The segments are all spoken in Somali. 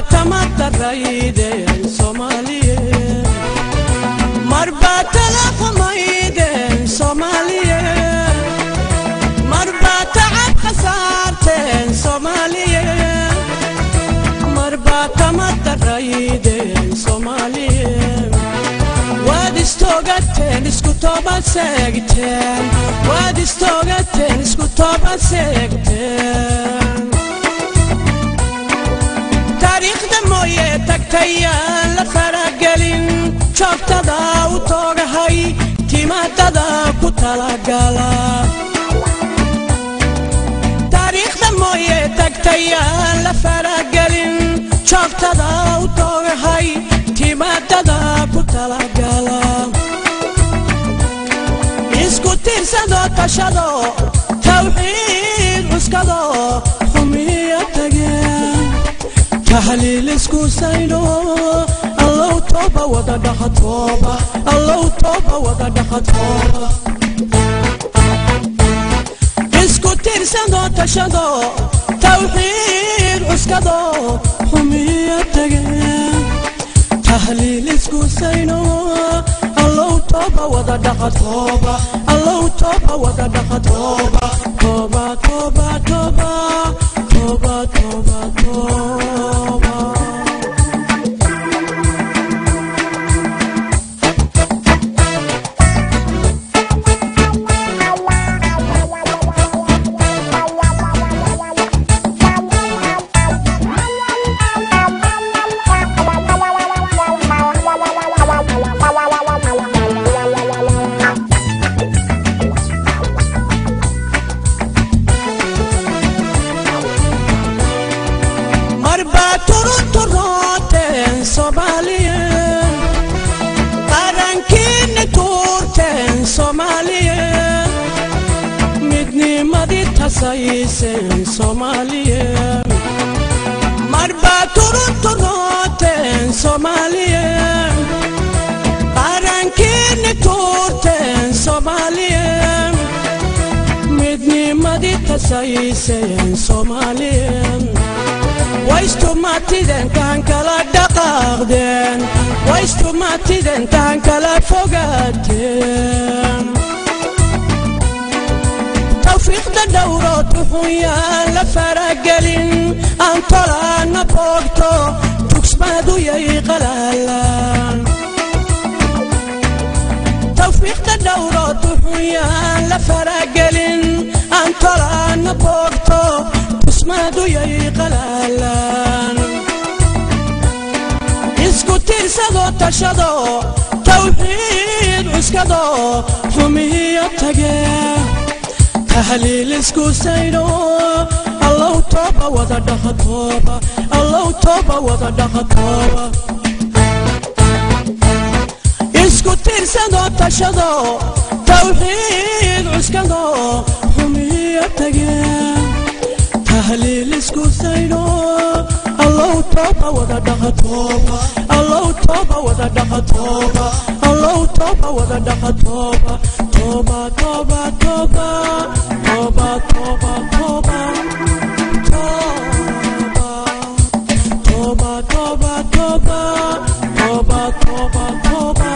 tamata raide Somalia marba talafumaide Somalia marba ta'ab khasarte Somalia marba tamata raide Somalia Wadistogaten iskutoba segten Wadistogaten iskutoba segten Tarikh da moye tagtayan la faragelin Choktada utogahay timatada kutalagala Tarikh da moye tagtayan la faragelin Choktada utogahay timatada kutalagala Iskutir sado tashado Tawhid uskado Khumiya tagen Tahlil isku sayno Allah toba wada dakha toba Allah toba wada dakha toba Iskutir sado tashado Tawhid uskado Khumiya tagen Tahlil isku sayno Allah toba wada dakha toba Allah toba wada dakha toba Toba toba toba Toba toba toba Sayisen Somalia Marba turun Somalia Arankin turten Somalia Midni madita sayisen Somalia Waistu matiden kankala daqaqden Waistu matiden kankala fogaten توفيق دا دورات وحويا لفرقلين أنطلع نبوغتو تكسبادو ياي قلالان توفيق دا دورات وحويا لفرقلين أنطلع نبوغتو تكسبادو ياي قلالان اسكو ترسدو تشدو توحيد اسكدو حمية تجاه تهليل اسكو سينو الله توبة وذا دخ توبة الله توبة وذا دخ توبة اسكو ترسدو تشدو توحيد عسكدو حمية تجاه تهليل اسكو سينو الله توبة وذا دخ توبة الله توبة وذا دخ توبة الله توبة وذا دخ توبة توبة توبة توبة توبة توبة توبة توبة توبة توبة توبة توبة توبة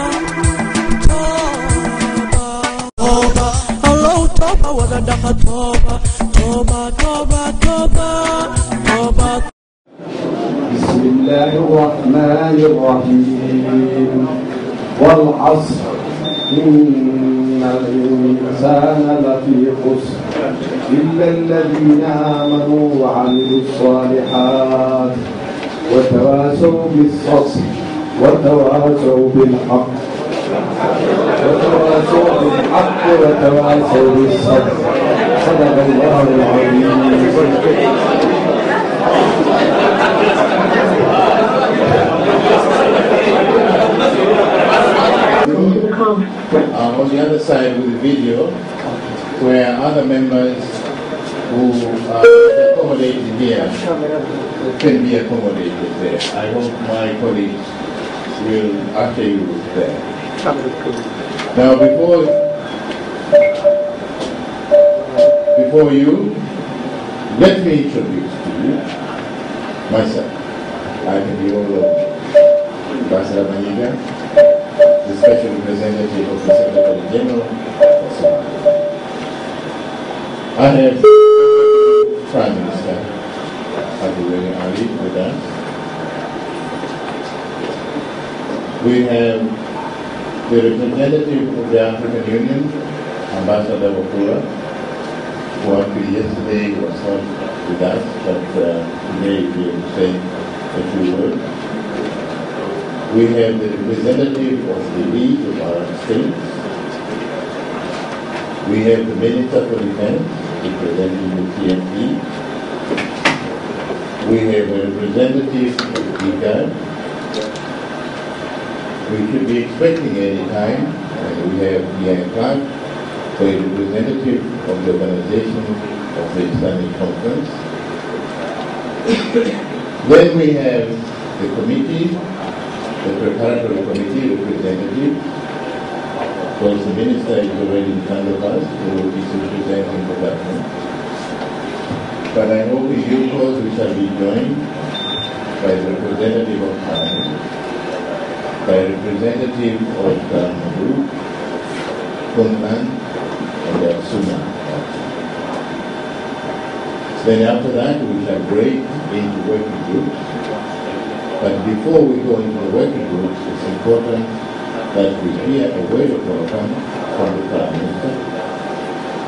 توبة الله توبة وذا دخ توبة توبة توبة توبة توبة بسم الله الرحمن الرحيم والعصر إن الإنسان لفي خسر إلا الذين آمنوا وعملوا الصالحات وتواصوا بالصبر وتواصوا بالحق وتواصوا بالحق وتواصوا بالصبر صدق الله العظيم On the other side with the video where other members who are accommodated here can be accommodated there. I hope my colleagues will usher you there. Now before you, let me introduce to you myself. in the role of Ambassador Mayiga, the Special Representative of the Secretary General of Somalia. I have Prime Minister Abdul Ali with us. We have the representative of the African Union, Ambassador Wafula, who actually yesterday was not with us, but today we will say a few words. We have the representative of the League of Arab States. We have the Minister for Defense, representing the TMP. We have a representative of IGAD. We should be expecting any time, and we have Ian Clark, a representative of the Organization of the Islamic Conference. Then we have the committee, the preparatory committee representative. Of course, the minister is already in front of us, who is representing the government. But I hope in due course we shall be joined by the representative of Parliament, by a representative of Madu, Puntland, and Suna. Then after that, we shall break into working groups. But before we go into the working groups, it's important that we hear a word of welcome from the Prime Minister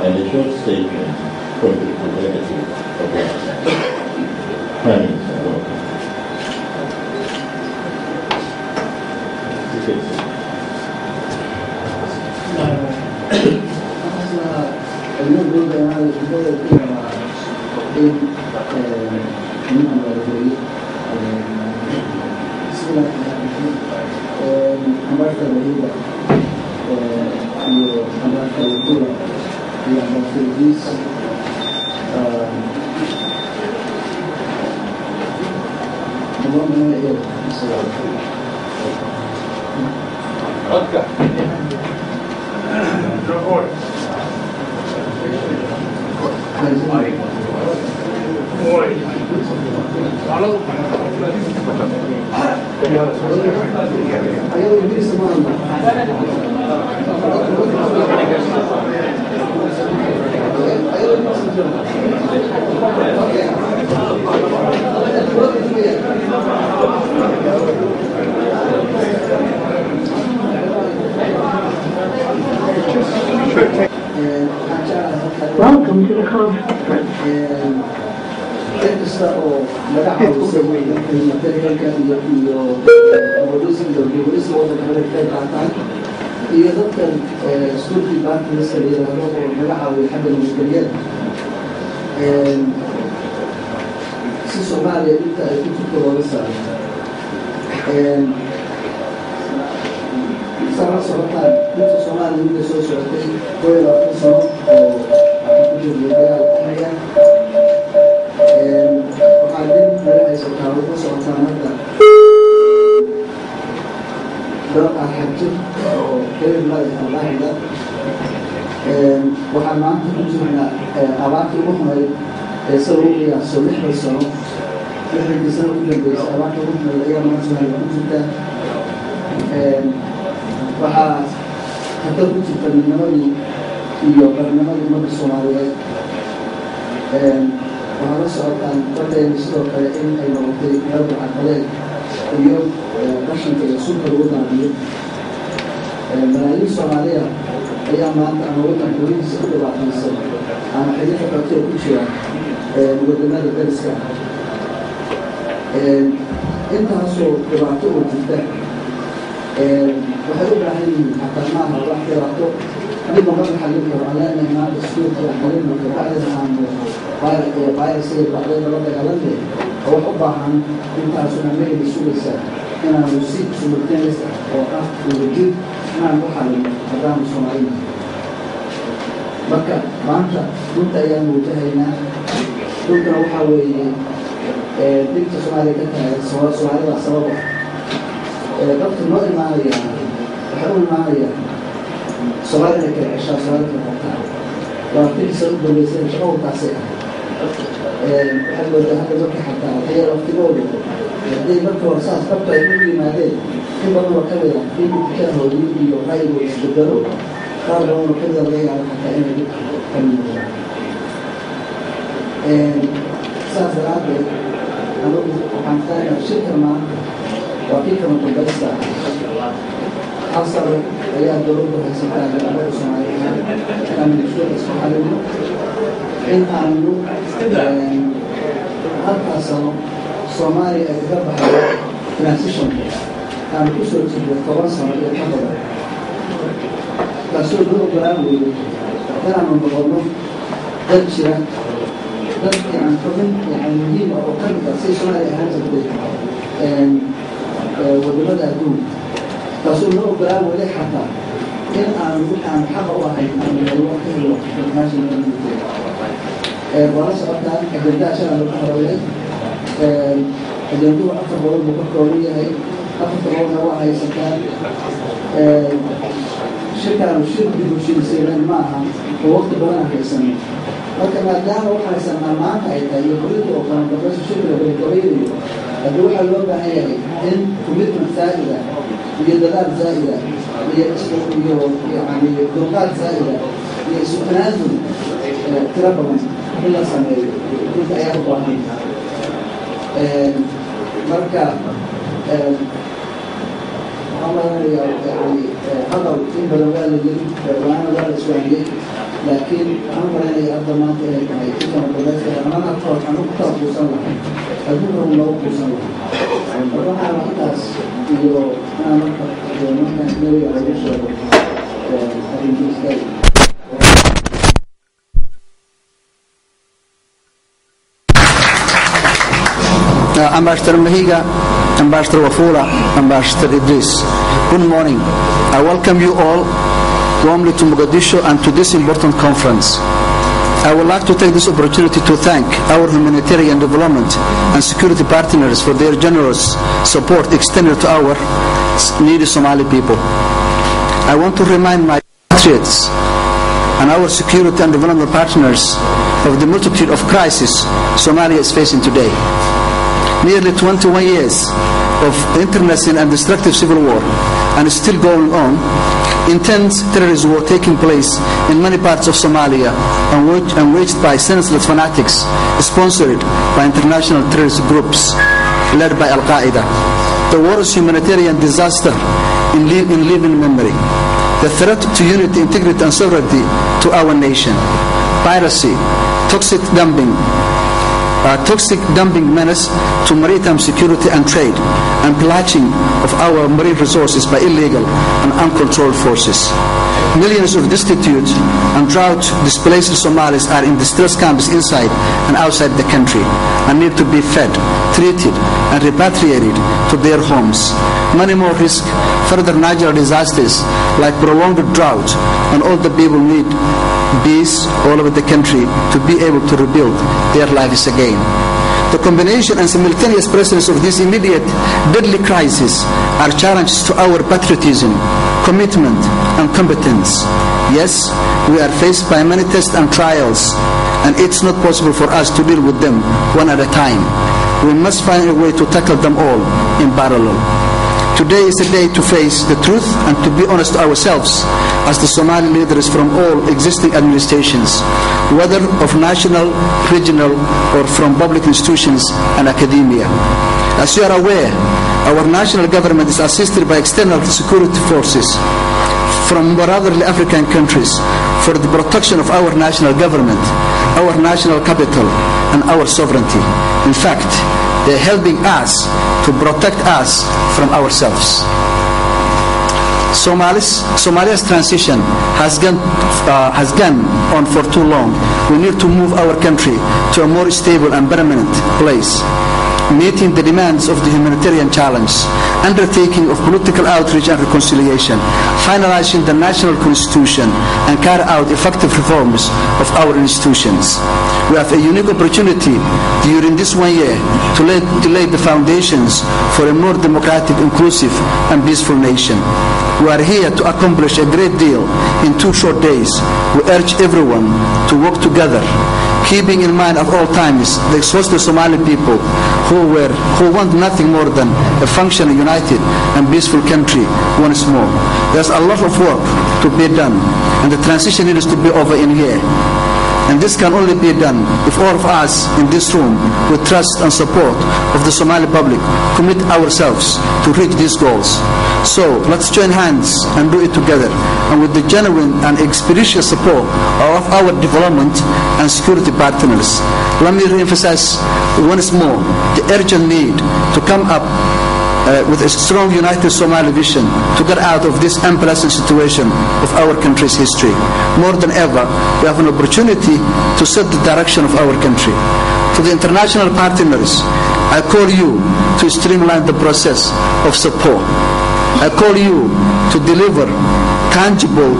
and a short statement from the representative of the Prime Minister. Welcome. Welcome to the conference. iyo dadkan iskuulkii baanka la sameeyay oo laga caawiyo xagga nabadgelyada si Soomaaliya inta ay ku jirto looga saaro sana socotaan inta Soomaaliya inta soo socotay gooyada sano oo ku jirto dagaal xagan waxaa dib loo haysataa oo socotaan hadda dalka xajin oo kale madaxda waxaan maanta ku jirnaa abaartii ugu xumayd ee sababaya soo lixda sano lixdii sano u dambeysay abaartii ugu xumayd ayaa maanta ku jirta waxaa hadda ku jirta midnimadii iyo qarnimadii ummadda Soomaaliyeed waxaa la socotaan dadayna sidoo kale in ay noqotay meel caqabeed iyo qashinka iyo sunta lagu daadiyo malaayiin Soomaaliya ayaa maanta ama waddanka weligiisa ku dhibaataysan ama xiriirka qaatay ku jira wadamada dariska intaasoo dhibaato u jirta waxay u baahan yihiin xataa maaha wax dhibaato adiga ma xallin karo alaana maanta iskuulka xallin marka bacdina aanu baayasay bacdina la dagaalanay oo wax u baahan intaasuna meeli sugaysa inaanu si sumurteys oo ah wadajir inaan u xallin haddaanu Soomaaliya marka maanta runta ayaanu wajahaynaa runtana waxaa weeye dibta Soomaaliya ka tahay Soomaalida sababa dadka noo imaanaya waxay u imaanayaan Soomaalida kale ceshaa Soomaalida qabtaa laakiin soo dambeysay shaqo taasay waxay loo hadda marka xataa waxay waqtigooda hadday marka hore saas qabto ay u yimaadeen in badan oo kamid ah in fikirhoodii iyo ra'yigooda isbedelo qaar badan oo kamid a laga yaabo xataa inay dhib ka muuqdaan saas daraaddeed anigu waxaan taagna shirkan maanta waa kii kama dambaysta xasar ayaa dowladdu haysataa ummadda Soomaaliyeed aan bulshada isku xalino in aanu halkaas sano Soomaaliya ay ka baxdo transition aan ku soo jeedo 10 sano iyo ka badan taasoo loo ogolaan weeyo inaanu noqono dad jira dad aan xubin muhiim oo ka mid ah si Soomaaliya ahaan jirtay wadamada adduunka taasoo loo ogolaan weeyo xataa in aanu waxaan xaq u ahayn aanu helno ka helo international community wala socotaan ajendaa shalay lagu horeeyay ajenduhu 4 qodob buu ka kooban yahay 4 qodobna waa haysataan shirkaanu shirki bulshadiiseenan ma aha oo waqti badan haysanay marka maadaama waxaa haysanaa maanta ay tahay iyo kulinta oo kale dabasho shirkiga gabagabaynayo haddii waxaa loo baahan yahay in commitment zaa'ida iyo dadaal zaa'ida iyo yani dulqaad zaa'ida iyo isu tanaasul tiro badan in la sameeyo inta ayaa u baahan marka يعني هذا في بلوغ الجيل وانا لا اسواني لكن انا مرينا افضل ما هي كما قلت انا اكثر انا كنت اوصل لها اقول لهم اوصل لها انا خلاص انا ممكن نوي على الشغل Ambassador Mahiga, Ambassador Wafula, Ambassador Idris. Good morning. I welcome you all warmly to Mogadishu and to this important conference. I would like to take this opportunity to thank our humanitarian development and security partners for their generous support extended to our needy Somali people. I want to remind my patriots and our security and development partners of the multitude of crises Somalia is facing today. Nearly 21 years of internecine and destructive civil war and still going on, intense terrorist war taking place in many parts of Somalia and waged by senseless fanatics sponsored by international terrorist groups led by Al-Qaeda. The war is humanitarian disaster in living memory. The threat to unity, integrity and sovereignty to our nation. Piracy, toxic dumping menace to maritime security and trade, and pillaging of our marine resources by illegal and uncontrolled forces. Millions of destitute and drought-displaced Somalis are in distress camps inside and outside the country and need to be fed, treated, and repatriated to their homes. Many more risk further natural disasters like prolonged drought, and all the people need peace all over the country to be able to rebuild their lives again. The combination and simultaneous presence of this immediate deadly crisis are challenges to our patriotism, commitment, and competence. Yes, we are faced by many tests and trials, and it's not possible for us to deal with them one at a time. We must find a way to tackle them all in parallel. Today is a day to face the truth and to be honest to ourselves as the Somali leaders from all existing administrations, whether of national, regional, or from public institutions and academia. As you are aware, our national government is assisted by external security forces from brotherly African countries for the protection of our national government, our national capital, and our sovereignty. In fact, they are helping us to protect us from ourselves. Somalia's transition has gone on for too long. We need to move our country to a more stable and permanent place, meeting the demands of the humanitarian challenge, undertaking of political outreach and reconciliation, finalizing the national constitution, and carry out effective reforms of our institutions. We have a unique opportunity during this 1 year to lay the foundations for a more democratic, inclusive, and peaceful nation. We are here to accomplish a great deal in 2 short days. We urge everyone to work together, keeping in mind at all times the exhausted Somali people who want nothing more than a functioning, united, and peaceful country once more. There's a lot of work to be done, and the transition needs to be over in here. And this can only be done if all of us in this room, with trust and support of the Somali public, commit ourselves to reach these goals. So let's join hands and do it together, and with the genuine and expeditious support of our development and security partners. Let me re-emphasize once more the urgent need to come up with a strong united Somali vision to get out of this unpleasant situation of our country's history. More than ever, we have an opportunity to set the direction of our country. To the international partners, I call you to streamline the process of support. I call you to deliver tangible,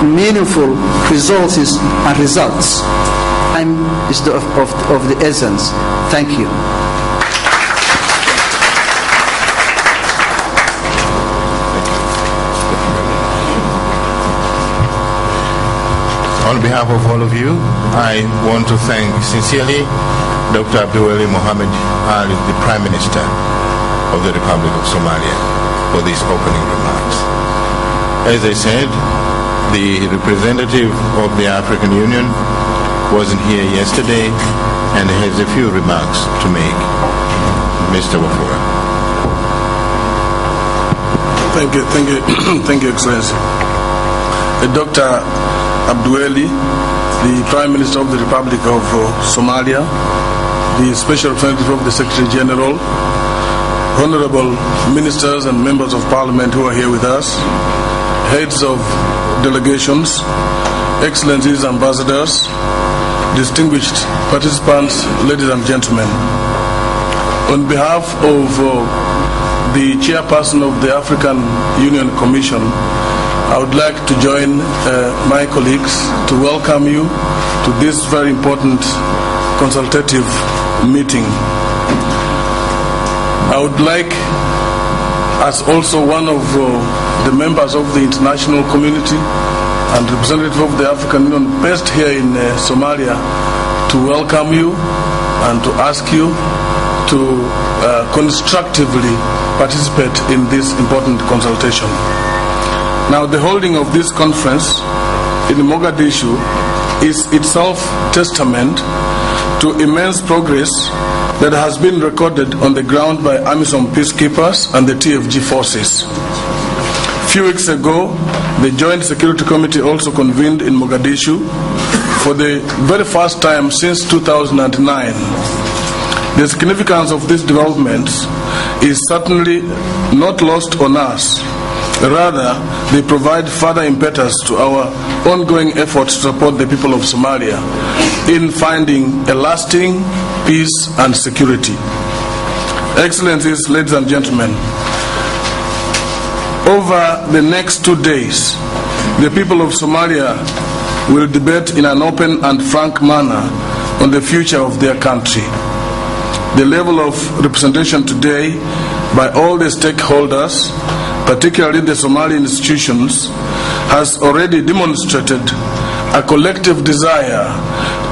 meaningful resources and results. Time is of the essence. Thank you. On behalf of all of you, I want to thank sincerely Dr. Abdiweli Mohamed Ali, the Prime Minister of the Republic of Somalia, for these opening remarks. As I said, the representative of the African Union wasn't here yesterday and has a few remarks to make. Mr. Wafula. Thank you, Excellency. Dr. Abdiweli, the Prime Minister of the Republic of Somalia, the Special Representative of the Secretary General, honorable ministers and members of Parliament who are here with us, heads of delegations, excellencies, ambassadors, distinguished participants, ladies and gentlemen. On behalf of the chairperson of the African Union Commission, I would like to join my colleagues to welcome you to this very important consultative meeting. I would like, as also one of the members of the international community and representative of the African Union based here in Somalia, to welcome you and to ask you to constructively participate in this important consultation. Now, the holding of this conference in Mogadishu is itself testament to immense progress that has been recorded on the ground by AMISOM peacekeepers and the TFG forces. A few weeks ago, the Joint Security Committee also convened in Mogadishu for the very first time since 2009. The significance of these developments is certainly not lost on us. Rather, they provide further impetus to our ongoing efforts to support the people of Somalia in finding a lasting peace and security. Excellencies, ladies and gentlemen, over the next 2 days, the people of Somalia will debate in an open and frank manner on the future of their country. The level of representation today by all the stakeholders, particularly the Somali institutions, has already demonstrated a collective desire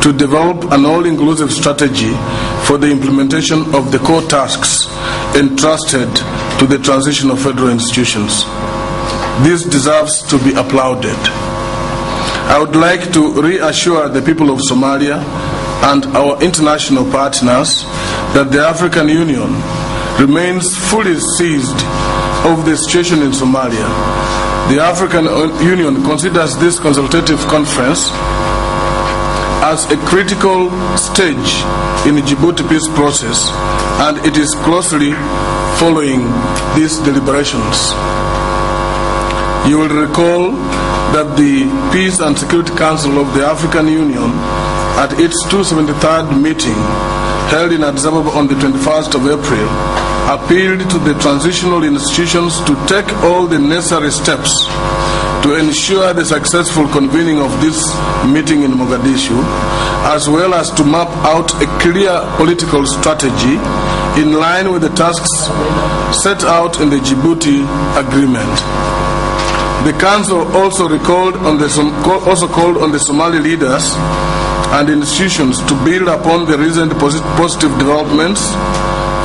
to develop an all-inclusive strategy for the implementation of the core tasks entrusted to the transition of federal institutions. This deserves to be applauded. I would like to reassure the people of Somalia and our international partners that the African Union remains fully seized of the situation in Somalia. The African Union considers this consultative conference as a critical stage in the Djibouti peace process, and it is closely following these deliberations. You will recall that the Peace and Security Council of the African Union, at its 273rd meeting held in Addis Ababa on the 21st of April, appealed to the transitional institutions to take all the necessary steps to ensure the successful convening of this meeting in Mogadishu, as well as to map out a clear political strategy in line with the tasks set out in the Djibouti Agreement. The Council also called on the Somali leaders and institutions to build upon the recent positive developments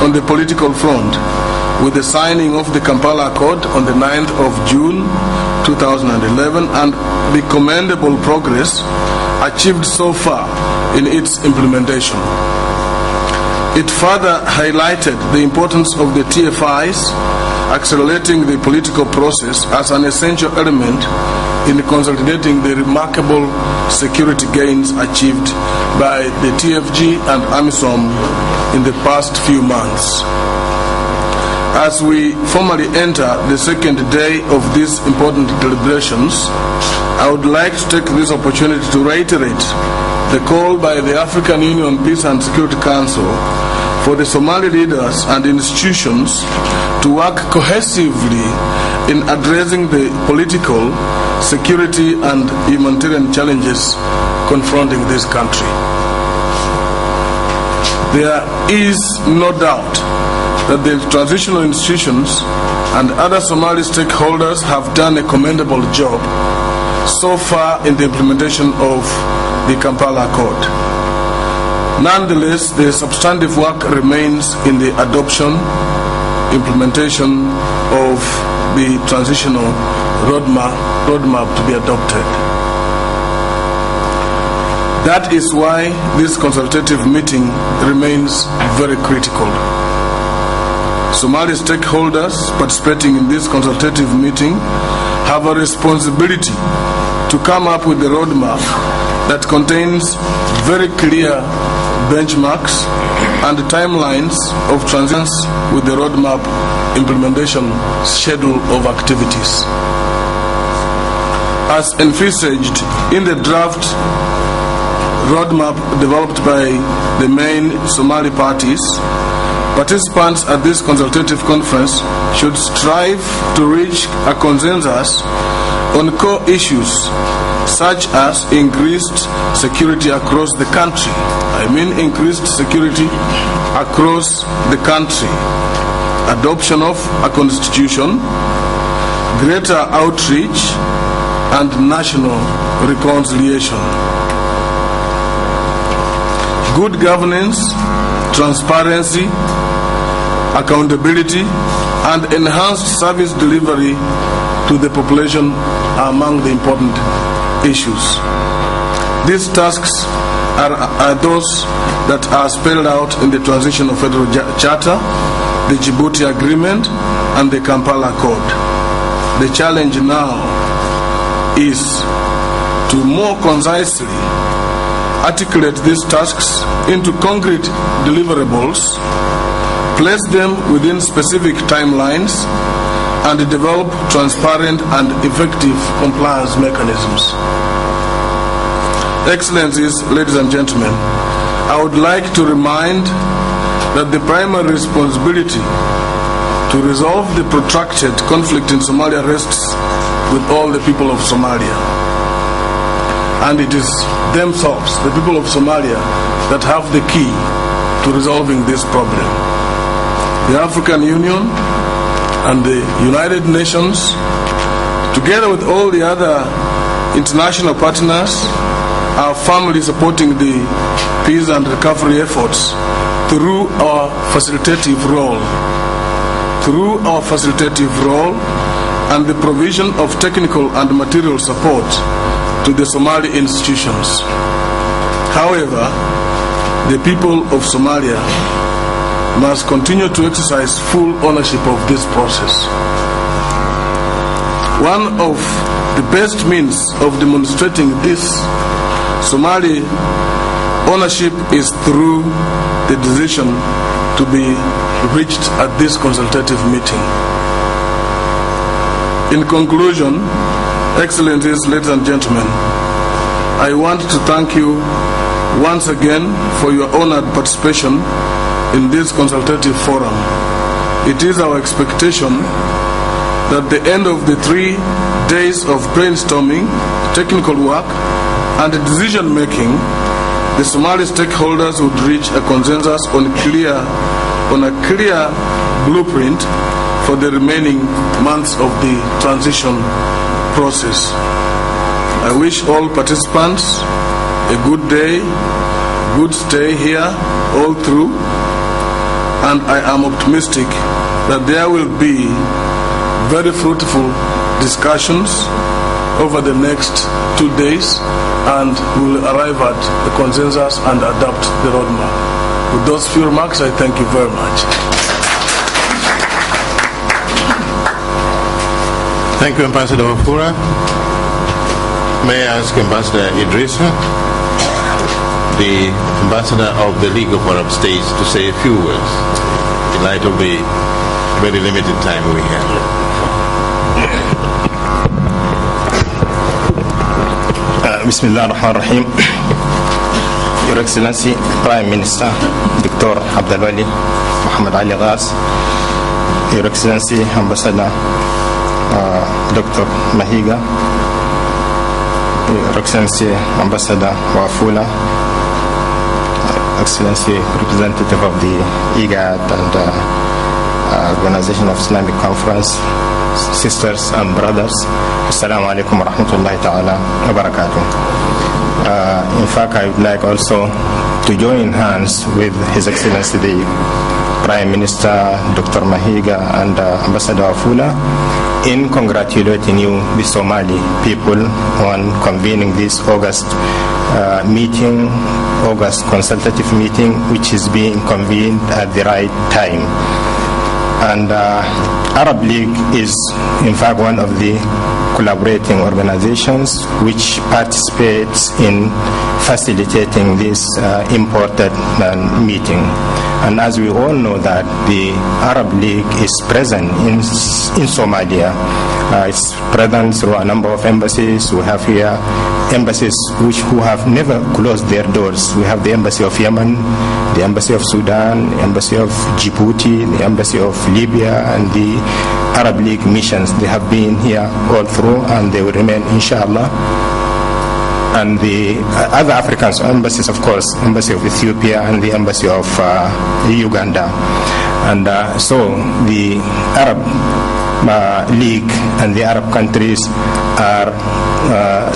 on the political front with the signing of the Kampala Accord on the 9th of June 2011 and the commendable progress achieved so far in its implementation. It further highlighted the importance of the TFIs accelerating the political process as an essential element in consolidating the remarkable security gains achieved by the TFG and AMISOM in the past few months. As we formally enter the second day of these important deliberations, I would like to take this opportunity to reiterate the call by the African Union Peace and Security Council for the Somali leaders and institutions to work cohesively in addressing the political, security and humanitarian challenges confronting this country. There is no doubt that the transitional institutions and other Somali stakeholders have done a commendable job so far in the implementation of the Kampala Accord. Nonetheless, the substantive work remains in the adoption, implementation of the transitional roadmap to be adopted. That is why this consultative meeting remains very critical. Somali stakeholders participating in this consultative meeting have a responsibility to come up with a roadmap that contains very clear benchmarks and timelines of transitions with the roadmap implementation schedule of activities. As envisaged in the draft roadmap developed by the main Somali parties, participants at this consultative conference should strive to reach a consensus on core issues such as increased security across the country. I mean increased security across the country, adoption of a constitution, greater outreach, and national reconciliation. Good governance, transparency, accountability, and enhanced service delivery to the population are among the important issues. These tasks are those that are spelled out in the Transitional Federal Charter, the Djibouti Agreement, and the Kampala Accord. The challenge now is to more concisely articulate these tasks into concrete deliverables, place them within specific timelines, and develop transparent and effective compliance mechanisms. Excellencies, ladies and gentlemen, I would like to remind that the primary responsibility to resolve the protracted conflict in Somalia rests with all the people of Somalia. And it is themselves, the people of Somalia, that have the key to resolving this problem. The African Union and the United Nations, together with all the other international partners, are firmly supporting the peace and recovery efforts through our facilitative role. Through our facilitative role and the provision of technical and material support to the Somali institutions. However, the people of Somalia must continue to exercise full ownership of this process. One of the best means of demonstrating this Somali ownership is through the decision to be reached at this consultative meeting. In conclusion, Excellencies, ladies and gentlemen, I want to thank you once again for your honored participation in this consultative forum. It is our expectation that at the end of the 3 days of brainstorming, technical work, and decision making, the Somali stakeholders would reach a consensus on a clear blueprint for the remaining months of the transition process. I wish all participants a good day, good stay here all through, and I am optimistic that there will be very fruitful discussions over the next 2 days, and we will arrive at a consensus and adopt the roadmap. With those few remarks, I thank you very much. Thank you, Ambassador Wafula. May I ask Ambassador Idrissa, the Ambassador of the League of Arab States, to say a few words in light of the very limited time we have. Bismillah ar-Rahman ar-Rahim. Your Excellency, Prime Minister Dr. Abdulwali Muhammad Ali Ghas, Your Excellency, Ambassador Dr. Mahiga, Your Excellency, Ambassador Wafula, Excellency, Representative of the IGAD and Organization of Islamic Conference, sisters and brothers, Assalamu alaikum wa rahmatullahi ta'ala wa barakatuh. In fact, I would like also to join hands with His Excellency the Prime Minister Dr. Mahiga and Ambassador Wafula in congratulating you, the Somali people, on convening this August meeting, August consultative meeting, which is being convened at the right time. And Arab League is in fact one of the collaborating organizations which participates in facilitating this important meeting. And as we all know that the Arab League is present in Somalia. It's present through a number of embassies. We have here embassies who have never closed their doors. We have the Embassy of Yemen, the Embassy of Sudan, the Embassy of Djibouti, the Embassy of Libya, and the Arab League missions. They have been here all through, and they will remain, inshallah. And the other African embassies, of course, Embassy of Ethiopia and the Embassy of Uganda. And so the Arab League and the Arab countries are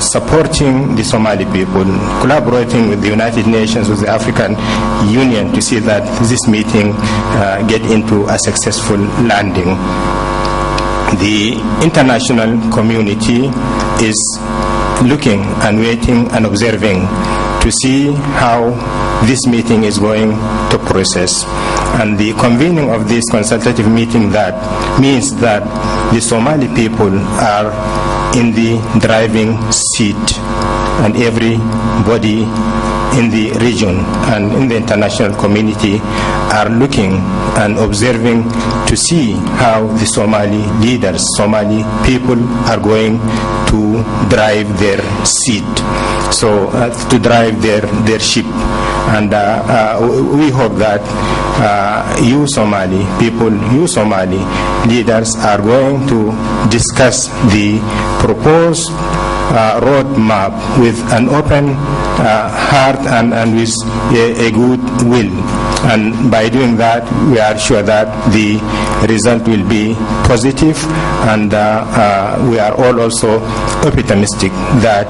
supporting the Somali people, collaborating with the United Nations, with the African Union, to see that this meeting get into a successful landing. The international community is looking and waiting and observing to see how this meeting is going to process. And the convening of this consultative meeting, that means that the Somali people are in the driving seat, and everybody in the region and in the international community are looking and observing to see how the Somali leaders, Somali people are going to drive their seat, so to drive their ship. And we hope that you Somali people, you Somali leaders are going to discuss the proposed roadmap with an open heart and with a good will. And by doing that, we are sure that the result will be positive, and we are all also optimistic that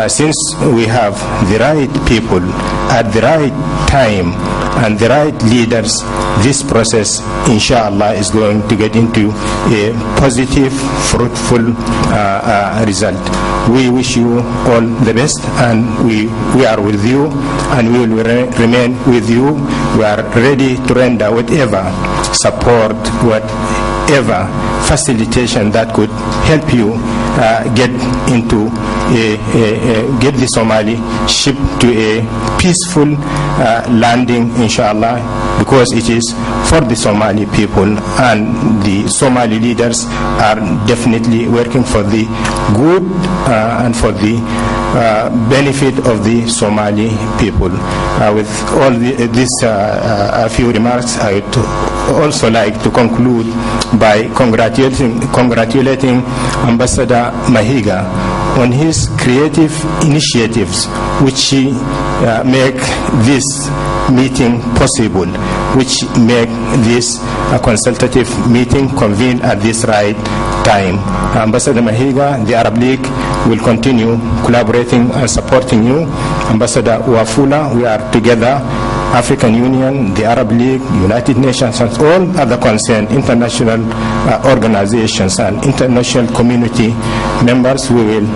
since we have the right people at the right time and the right leaders, this process, inshallah, is going to get into a positive, fruitful result. We wish you all the best, and we are with you, and we will remain with you. We are ready to render whatever support, whatever facilitation that could help you get into get the Somali ship to a peaceful landing, inshallah, because it is for the Somali people, and the Somali leaders are definitely working for the good and for the benefit of the Somali people. With all these few remarks, I would also like to conclude by congratulating Ambassador Mahiga on his creative initiatives, which make this meeting possible, which make this consultative meeting convened at this right time. Ambassador Mahiga, the Arab League, will continue collaborating and supporting you. Ambassador Wafula, we are together, African Union, the Arab League, United Nations, and all other concerned international organizations and international community members. We will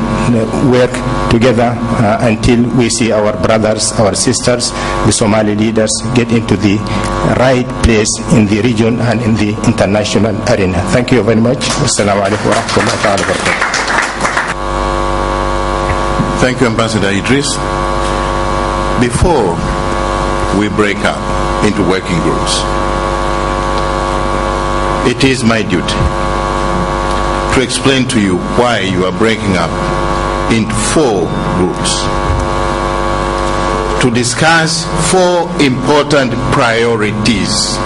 work together until we see our brothers, our sisters, the Somali leaders get into the right place in the region and in the international arena. Thank you very much. Wassalamu alaikum wa rahmatullahi wa barakatuh. Thank you, Ambassador Idris. Before we break up into working groups, it is my duty to explain to you why you are breaking up into 4 groups to discuss 4 important priorities.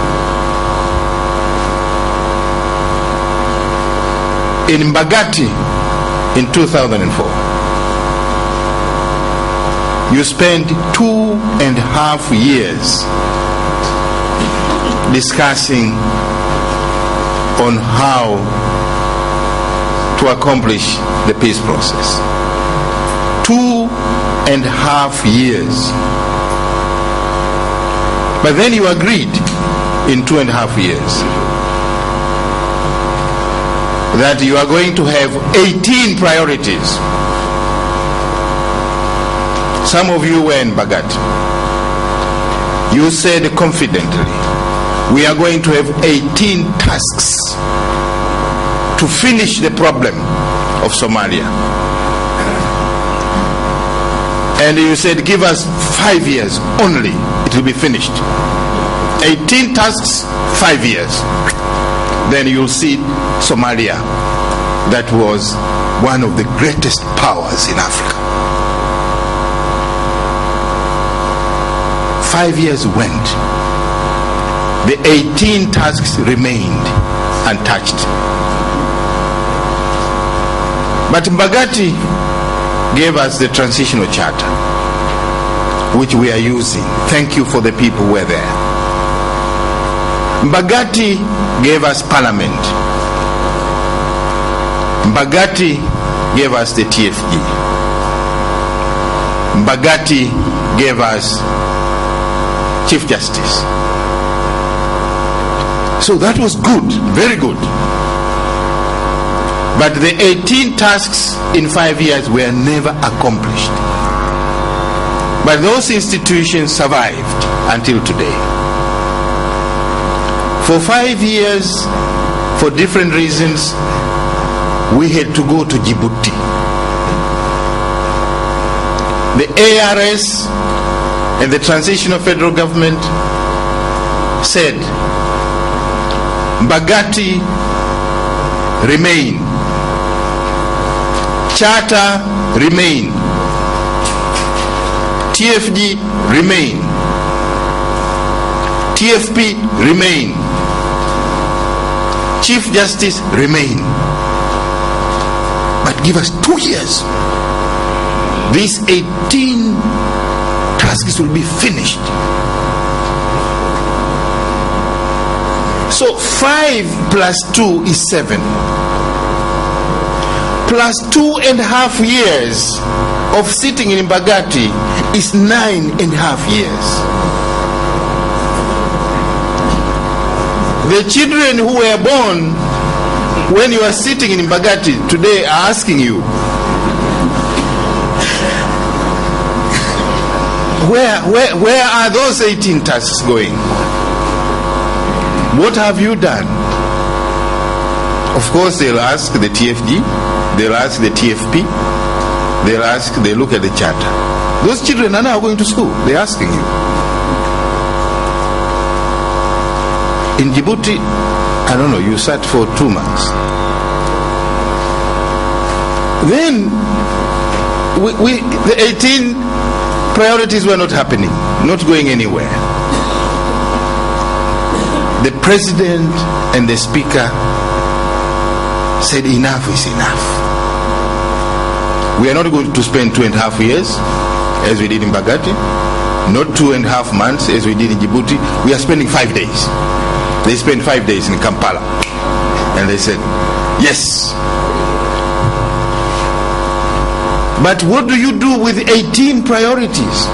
In Mbagati in 2004, you spent 2.5 years discussing on how to accomplish the peace process. 2.5 years. But then you agreed in 2.5 years that you are going to have 18 priorities. Some of you were in Mbagati. You said confidently, we are going to have 18 tasks to finish the problem of Somalia. And you said, give us 5 years only, it will be finished. 18 tasks, 5 years. Then you'll see Somalia, that was one of the greatest powers in Africa. 5 years went. The 18 tasks remained untouched. But Mbagati gave us the transitional charter, which we are using. Thank you for the people who were there. Mbagati gave us parliament. Mbagati gave us the TFG. Mbagati gave us Chief Justice. So that was good, very good. But the 18 tasks in 5 years were never accomplished. But those institutions survived until today. For 5 years, for different reasons, we had to go to Djibouti. The ARS and the transitional federal government said, Mbagati remain, charter remain, TFG remain, TFP remain, Chief Justice remain. But give us 2 years. These 18 tasks will be finished. So 5 plus 2 is 7. Plus 2.5 years of sitting in Mbagati is 9.5 years. The children who were born when you are sitting in Mbagati today are asking you, where are those 18 tasks going? What have you done? Of course, they'll ask the TFG, they'll ask the TFP, they'll look at the charter. Those children are now going to school. They're asking you. In Djibouti, I don't know, you sat for 2 months. Then, the 18 priorities were not happening, not going anywhere. The president and the speaker said enough is enough. We are not going to spend 2.5 years as we did in Mbagati, not 2.5 months as we did in Djibouti. We are spending 5 days. They spent 5 days in Kampala, and they said yes. But what do you do with 18 priorities?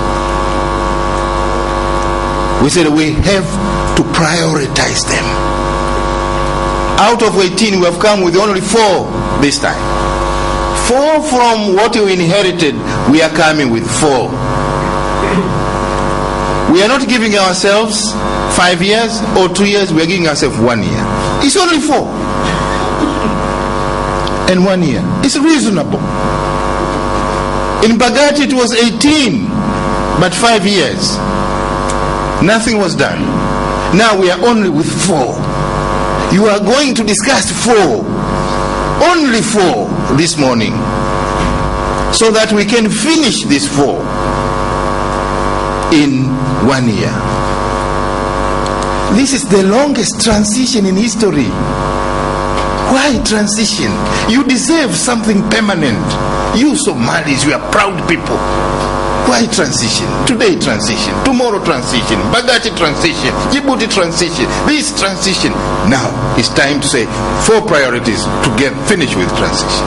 We said we have to prioritize them. Out of 18, we have come with only 4 this time. 4 from what we inherited, we are coming with 4. We are not giving ourselves 5 years or 2 years, we are giving ourselves 1 year. It's only 4. And 1 year. It's reasonable. In Bagati it was 18, but 5 years. Nothing was done. Now we are only with 4. You are going to discuss 4. Only 4 this morning. So that we can finish this 4 in 1 year. This is the longest transition in history. Why transition? You deserve something permanent. You Somalis, you are proud people. Why transition? Today transition, tomorrow transition, Bagati transition, Djibouti transition, this transition. Now it's time to say 4 priorities to get finished with transition.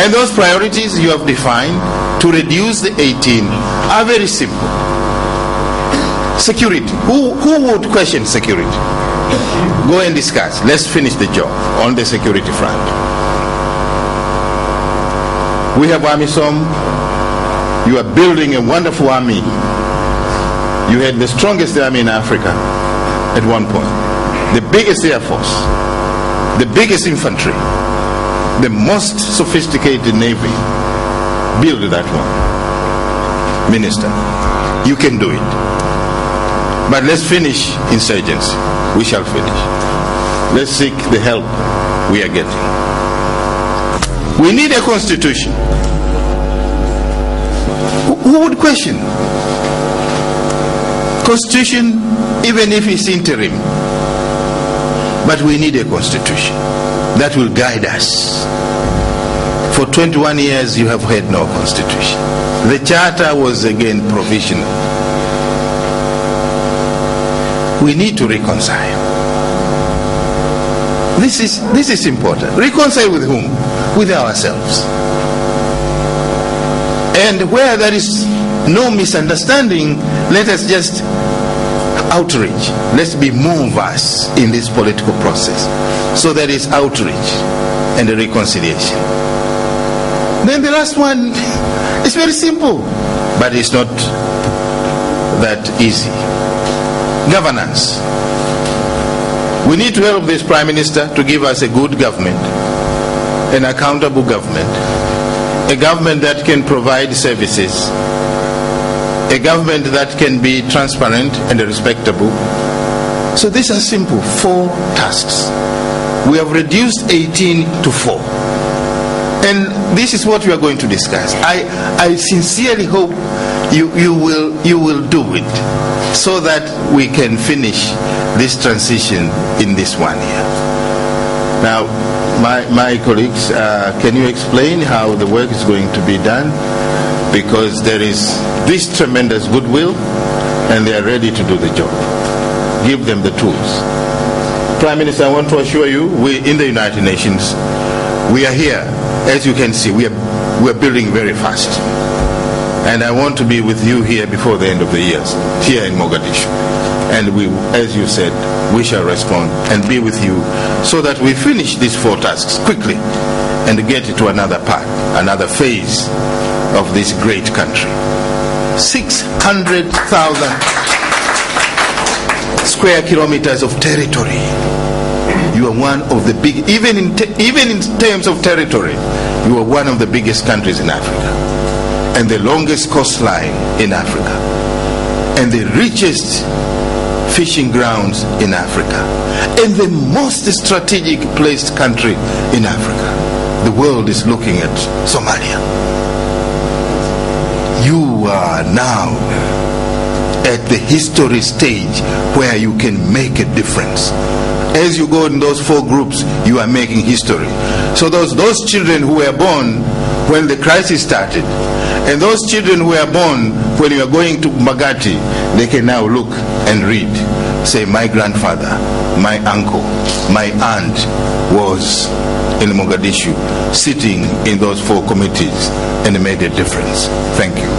And those priorities you have defined to reduce the 18 are very simple. Security. Who would question security? Go and discuss. Let's finish the job on the security front. We have AMISOM. You are building a wonderful army. You had the strongest army in Africa at one point. The biggest air force. The biggest infantry. The most sophisticated navy. Build that one. Minister, you can do it. But let's finish insurgency. We shall finish. Let's seek the help we are getting. We need a constitution. Who would question? Constitution, even if it's interim. But we need a constitution that will guide us. For 21 years you have had no constitution. The charter was again provisional. We need to reconcile. This is important. Reconcile with whom? With ourselves. And where there is no misunderstanding, let us just outreach. Let's be more vast in this political process. So there is outreach and a reconciliation. Then the last one is very simple, but it's not that easy. Governance. We need to help this Prime Minister to give us a good government, an accountable government, a government that can provide services, a government that can be transparent and respectable. So these are simple 4 tasks. We have reduced 18 to 4. And this is what we are going to discuss. I sincerely hope you will do it so that we can finish this transition in this 1 year. Now, my colleagues, can you explain how the work is going to be done? Because there is this tremendous goodwill and they are ready to do the job. Give them the tools. Prime Minister, I want to assure you, we in the United Nations, we are here. As you can see, we are building very fast. And I want to be with you here before the end of the year, here in Mogadishu. And we, as you said, we shall respond and be with you so that we finish these 4 tasks quickly and get to another part, another phase of this great country. 600,000 square kilometers of territory. You are one of the big, even in terms of territory, you are one of the biggest countries in Africa, and the longest coastline in Africa, and the richest fishing grounds in Africa, and the most strategic placed country in Africa. The world is looking at Somalia. You are now at the history stage where you can make a difference. As you go in those 4 groups, you are making history. So those children who were born when the crisis started, and those children who were born when you are going to Magati, they can now look and read say my grandfather, my uncle, my aunt was in Mogadishu, sitting in those 4 committees, and it made a difference. Thank you.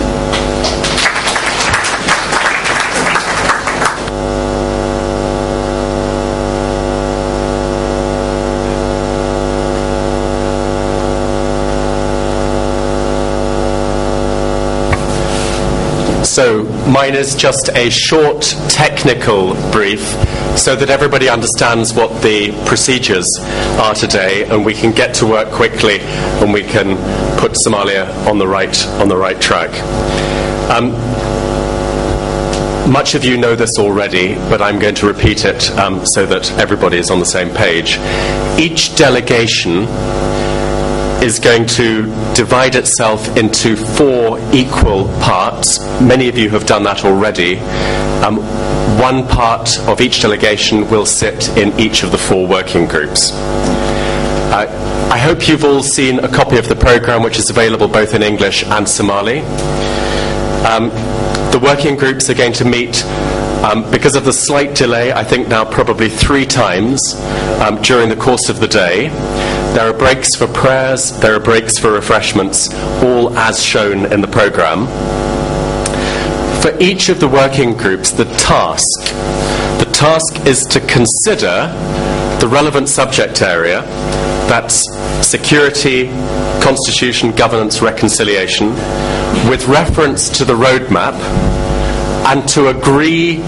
So mine is just a short technical brief so that everybody understands what the procedures are today, and we can get to work quickly and we can put Somalia on the right track. Much of you know this already, but I'm going to repeat it so that everybody is on the same page. Each delegation is going to divide itself into 4 equal parts. Many of you have done that already. One part of each delegation will sit in each of the 4 working groups. I hope you've all seen a copy of the program, which is available both in English and Somali. The working groups are going to meet because of the slight delay, I think now probably 3 times during the course of the day. There are breaks for prayers, there are breaks for refreshments, all as shown in the program. For each of the working groups, the task is to consider the relevant subject area, that's security, constitution, governance, reconciliation, with reference to the roadmap, and to agree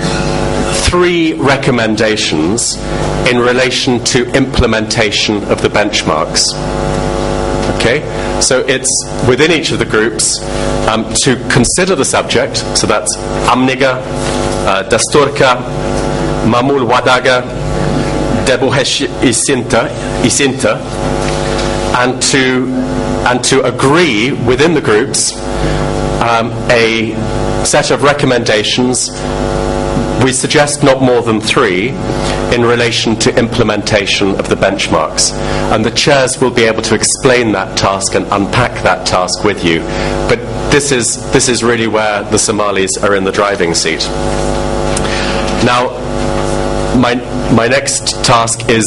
3 recommendations in relation to implementation of the benchmarks. Okay? So it's within each of the groups to consider the subject, so that's Amniga, Dasturka, Mamul Wadaga, Debuhesh Isinta, and to agree within the groups a set of recommendations. We suggest not more than 3 in relation to implementation of the benchmarks, and the chairs will be able to explain that task and unpack that task with you. But this is really where the Somalis are in the driving seat. Now, my next task is,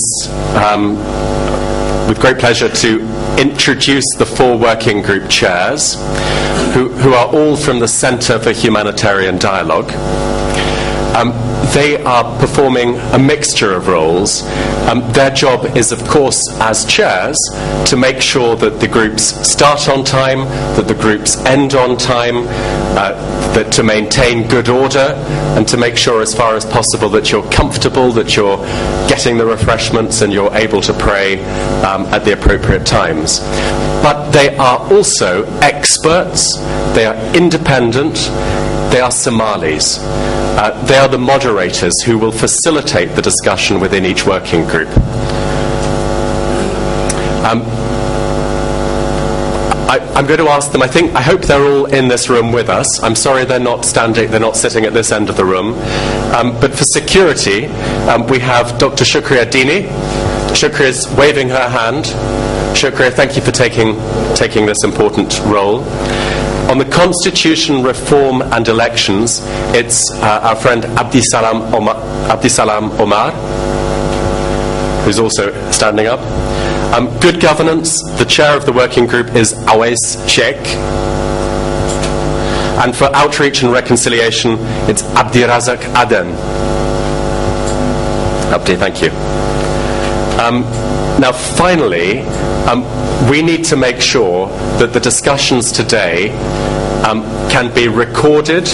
with great pleasure, to introduce the 4 working group chairs, who are all from the Centre for Humanitarian Dialogue. They are performing a mixture of roles. Their job is, of course, as chairs, to make sure that the groups start on time, that the groups end on time, that to maintain good order, and to make sure as far as possible that you're comfortable, that you're getting the refreshments and you're able to pray at the appropriate times. But they are also experts, they are independent, they are Somalis. They are the moderators who will facilitate the discussion within each working group. I'm going to ask them, I hope they're all in this room with us. I'm sorry they're not sitting at this end of the room. But for security, we have Dr. Shukriya Dini. Shukriya is waving her hand. Shukriya, thank you for taking this important role. On the Constitution reform and elections, it's our friend Abdisalam Omar, who's also standing up. Good governance, the chair of the working group is Awais Sheikh. And for outreach and reconciliation, it's Abdirazak Aden. Abdi, thank you. Now, finally, we need to make sure that the discussions today can be recorded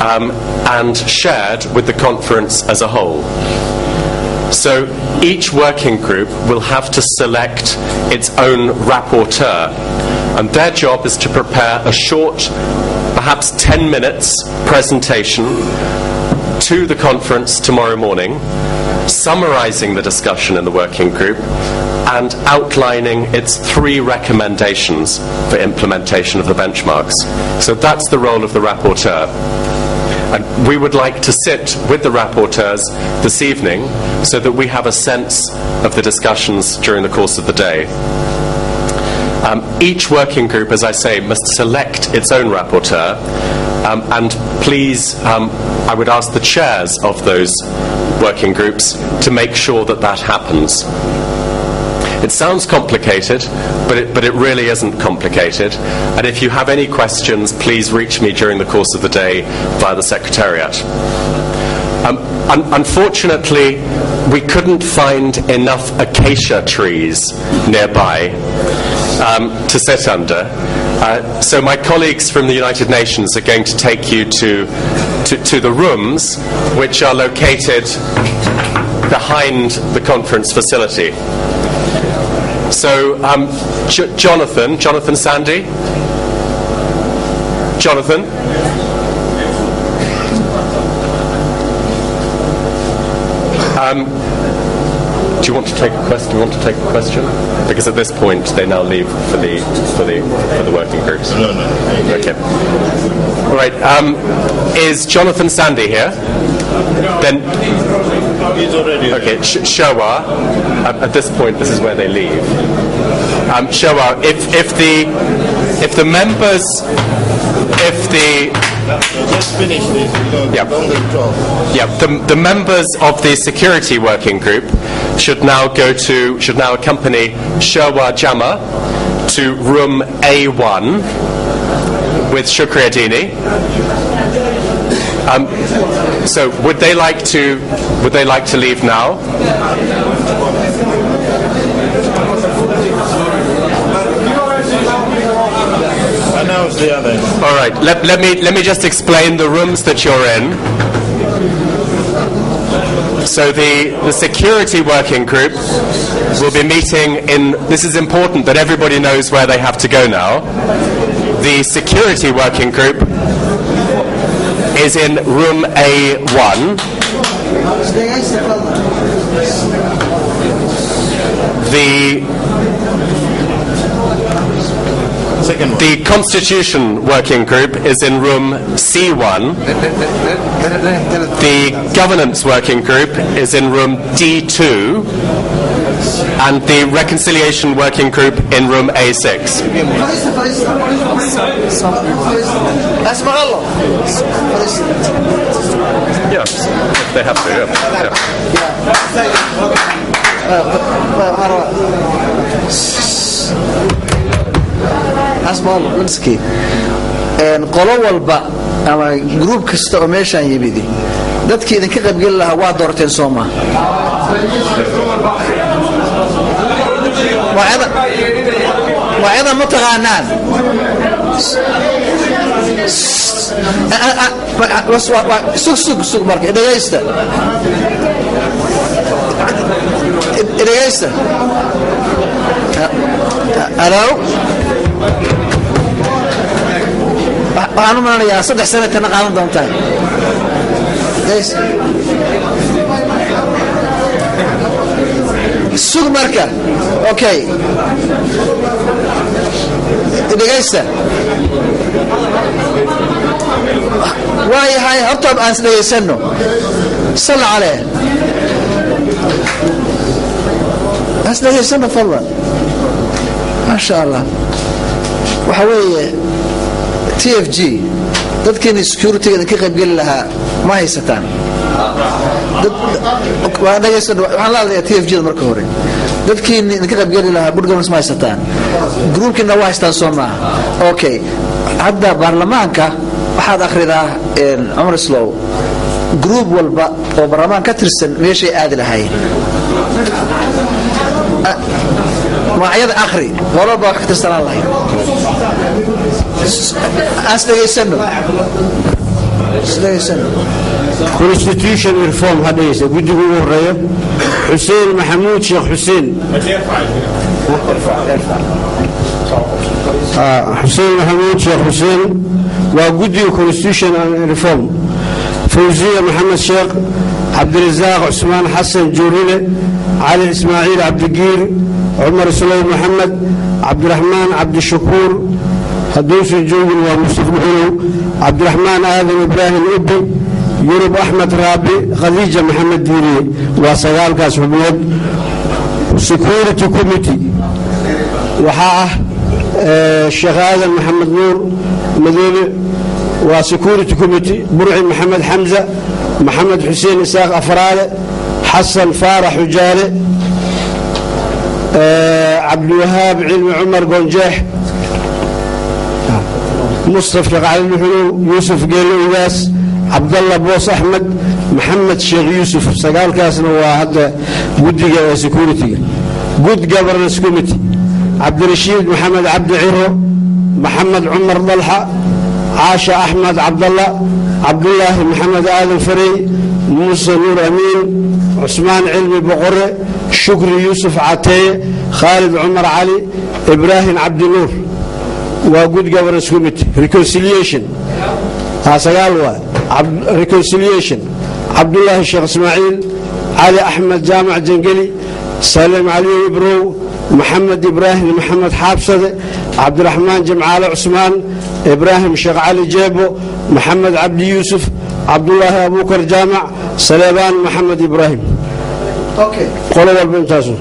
and shared with the conference as a whole. So each working group will have to select its own rapporteur, and their job is to prepare a short, perhaps 10 minutes presentation to the conference tomorrow morning, summarizing the discussion in the working group and outlining its 3 recommendations for implementation of the benchmarks. So that's the role of the rapporteur. And we would like to sit with the rapporteurs this evening so that we have a sense of the discussions during the course of the day. Each working group, as I say, must select its own rapporteur, And please, I would ask the chairs of those working groups to make sure that that happens. It sounds complicated, but it really isn't complicated. And if you have any questions, please reach me during the course of the day via the Secretariat. Unfortunately, we couldn't find enough acacia trees nearby to sit under. So my colleagues from the United Nations are going to take you to the rooms which are located behind the conference facility. So, Jonathan Sandy? Jonathan? Do you want to take a question? Because at this point they now leave for the working groups. No. Okay. All right. Is Jonathan Sandy here? Then He's already okay. Sherwa. At this point, this is where they leave. Sherwa, if the members, just finish this. The members of the security working group should now accompany Sherwa Jama to room A1 with Shukri Adini. So would they like to leave now? Announce the others. All right. Let me just explain the rooms that you're in. So the security working group will be meeting in. This is important that everybody knows where they have to go now. The security working group is in room A1. The Constitution Working Group is in room C1. The Governance Working Group is in room D2. And the Reconciliation Working Group in room A6. Yes, they have to, qolo walba ama group kasta oo meeshan yimidi dadkii idinka qaybgal lahaa waa doorteen Soomaa وأيضا متغانان سوق مركز إدغيستا ألو waxaan u malanayaa 3 sano kana qaadan doontaa suuq marka okay dhageysta waay hay horta aan dhageysano sal alayh as dhageysano fadlan ma sha Allah waxa weeye TFG dadkii security ka qayb gal lahaa ma haysataan waan dhageysano waxaan la hadlayaa TFG marka hore dadkii ka qayb gal lahaa burgamas ma haysataan groupkina waa haystaan Soomaa okay hadda baarlamaanka waxaad akhridaa Umar Slow group walba oo baarlamaan ka tirsan meeshay aad lahayn معيد آخري والله بروح تستنى الله أصله يسنو Constitution reform هذا يسوي بدي يقول الرئيس حسين محمود شيخ حسين حسين محمود شيخ حسين وجودي Constitution reform فوزية محمد شيخ عبد الرزاق عثمان حسن جوريلة علي إسماعيل عبد الجير عمر سليم محمد عبد الرحمن عبد الشكور هدوس الجوي ومستقبله عبد الرحمن آدم إبراهيم أبي يورب أحمد رابي خديجة محمد ديري وصيال كاس حمود سكيورتي كوميتي وحاه الشيخ آدم محمد نور مدينة وسكوريتي كوميتي برعي محمد حمزة محمد حسين إساق أفرالة حسن فارح وجالي عبد الوهاب علم عمر قنجاح مصطفى علي الحلو يوسف قيلو إياس عبد الله بوس أحمد محمد شيخ يوسف سقال كاسنا وهذا جود سكوريتي جود جفرنس كوميتي عبد الرشيد محمد عبد عيرو محمد عمر ضلحة عاشا أحمد عبد الله محمد آل فري موسى نور أمين عثمان علمي بقرة شكري يوسف عتيه خالد عمر علي إبراهيم عبد النور وجود جفرنس كوميتي ريكونسيليشن هاسقالوا ريكونسيليشن عبد الله الشيخ إسماعيل علي أحمد جامع جنقلي سالم علي إبرو محمد إبراهيم محمد حابسة عبد الرحمن جمعال عثمان إبراهيم شيخ علي جيبو محمد عبد يوسف عبد الله أبو بكر جامع سليمان محمد إبراهيم اوكي قولوا والبنتاسو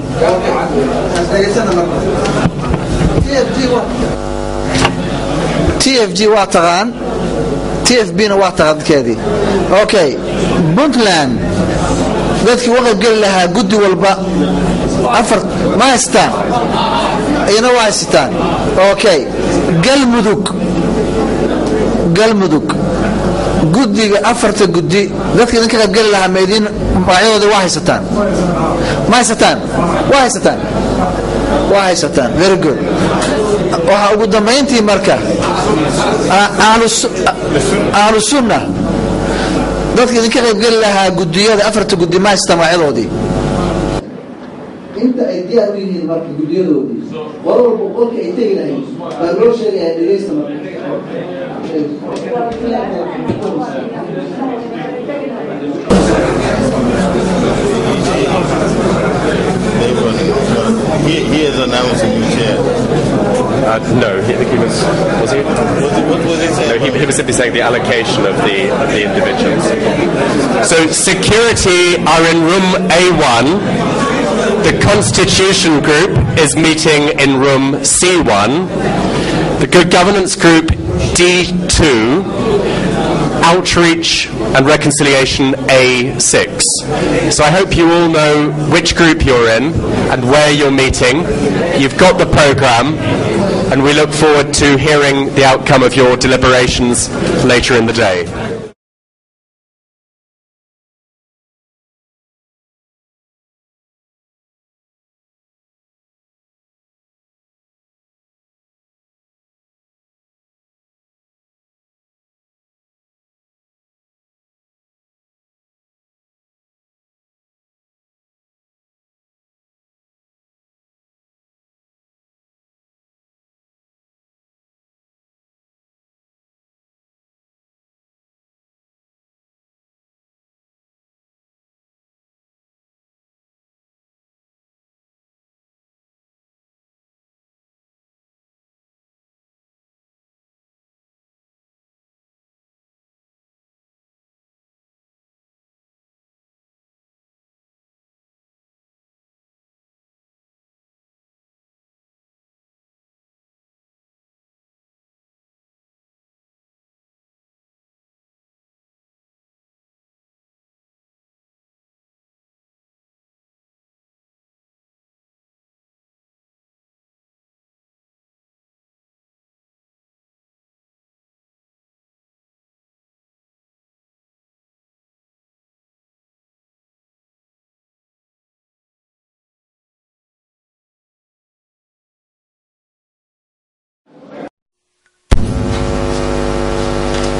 تي اف جي واتغان تي اف بينا واتغان كذي اوكي بنتلاند dadkii waxa gal lahaa gudi walba afar ma haystaan ayna waa haystaan okay galmudug gudiga afarta gudi dadkii ninka qayb gal lahaa meedin magacyadooda waa haystaan ma haystaan waa haystaan very good waxa ugu dambeyntii marka ahlus sunnah dadkii idinka qayb gali lahaa gudiyada afarta gudi ma haystaan magacyadoodii inta ay diyaar u yihiin marka gudiyadoodii war walba qolka ay tegi lahayd baa loo sheegayaa dhegeysta marka He is announcing the chair. No, he was he? What was he saying? No, he was simply saying the allocation of the individuals. So security are in room A1. The Constitution Group is meeting in room C1. The Good Governance Group D2. Outreach and Reconciliation A6. So I hope you all know which group you're in and where you're meeting. You've got the program, and we look forward to hearing the outcome of your deliberations later in the day.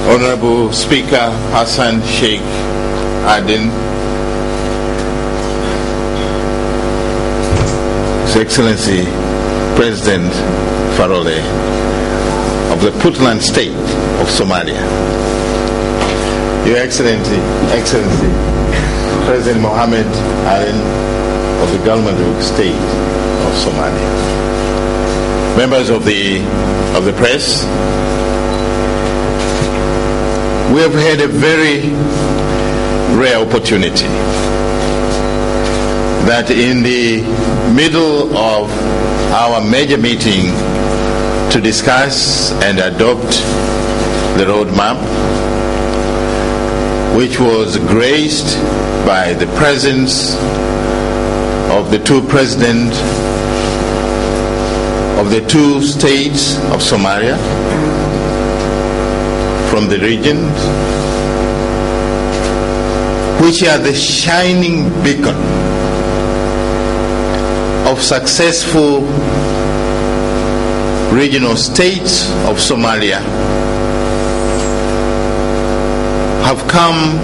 Honorable Speaker Hassan Sheikh Aden, His Excellency President Farole of the Puntland State of Somalia, Your Excellency President Mohammed Aden of the Galmudug State of Somalia, members of the press. We have had a very rare opportunity that in the middle of our major meeting to discuss and adopt the roadmap, which was graced by the presence of the two presidents of the two states of Somalia from the region, which are the shining beacon of successful regional states of Somalia, have come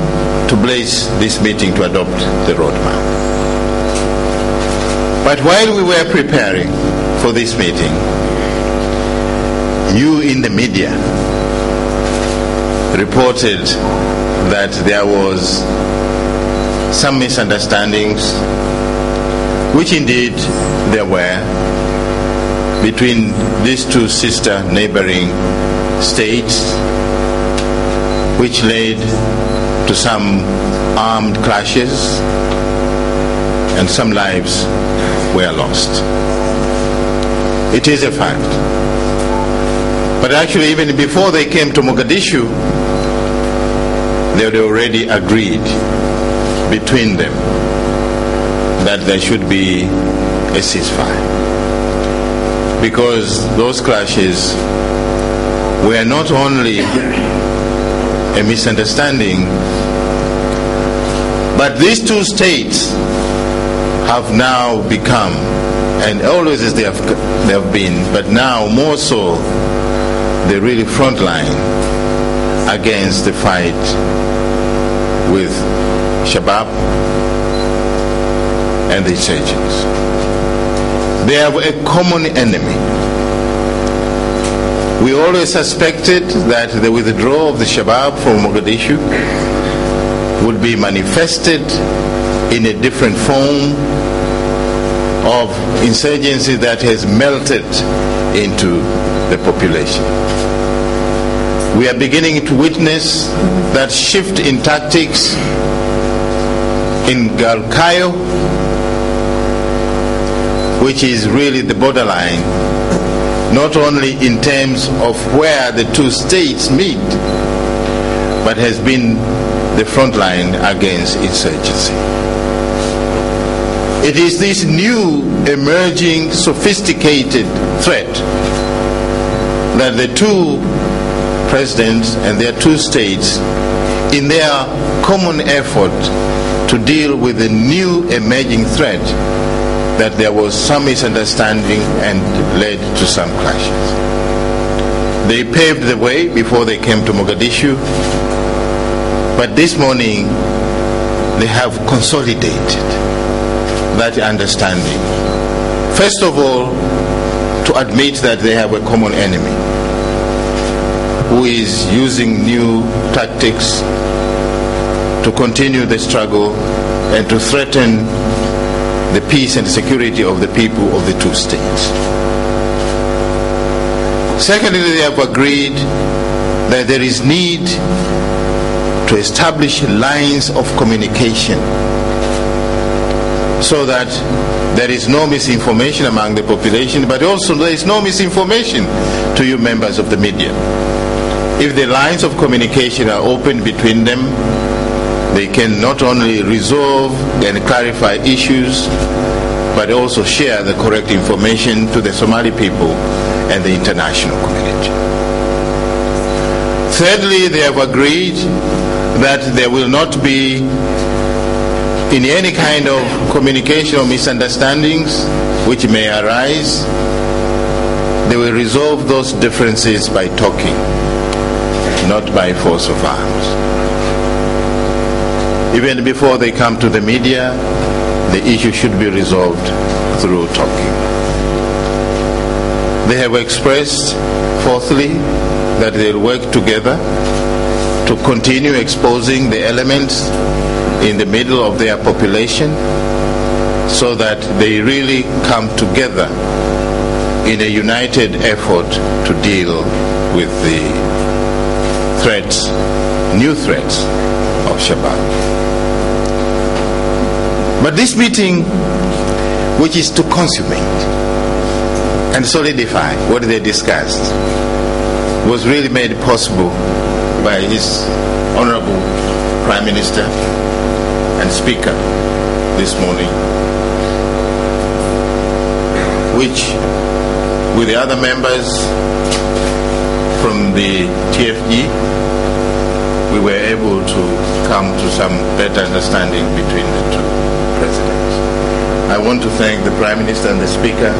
to bless this meeting to adopt the roadmap. But while we were preparing for this meeting, you in the media reported that there was some misunderstandings, which indeed there were, between these two sister neighboring states, which led to some armed clashes and some lives were lost. It is a fact. But actually, even before they came to Mogadishu, they had already agreed between them that there should be a ceasefire. Because those clashes were not only a misunderstanding, but these two states have now become, and always as they have been, but now more so, the really front line against the fight with Shabab and the insurgents. They have a common enemy. We always suspected that the withdrawal of the Shabab from Mogadishu would be manifested in a different form of insurgency that has melted into the population. We are beginning to witness that shift in tactics in Galkayo, which is really the borderline, not only in terms of where the two states meet, but has been the front line against insurgency. It is this new, emerging, sophisticated threat that the two presidents and their two states, in their common effort to deal with the new emerging threat, that there was some misunderstanding and led to some clashes. They paved the way before they came to Mogadishu, but this morning they have consolidated that understanding. First of all, to admit that they have a common enemy who is using new tactics to continue the struggle and to threaten the peace and security of the people of the two states. Secondly, they have agreed that there is need to establish lines of communication so that there is no misinformation among the population, but also there is no misinformation to you members of the media. If the lines of communication are open between them, they can not only resolve and clarify issues, but also share the correct information to the Somali people and the international community. Thirdly, they have agreed that there will not be in any kind of communication or misunderstandings which may arise. They will resolve those differences by talking, not by force of arms. Even before they come to the media, the issue should be resolved through talking. They have expressed, fourthly, that they'll work together to continue exposing the elements in the middle of their population so that they really come together in a united effort to deal with the threats, new threats of Shabab. But this meeting, which is to consummate and solidify what they discussed, was really made possible by his Honorable Prime Minister and Speaker this morning, which with the other members from the TFG, we were able to come to some better understanding between the two presidents. I want to thank the Prime Minister and the Speaker,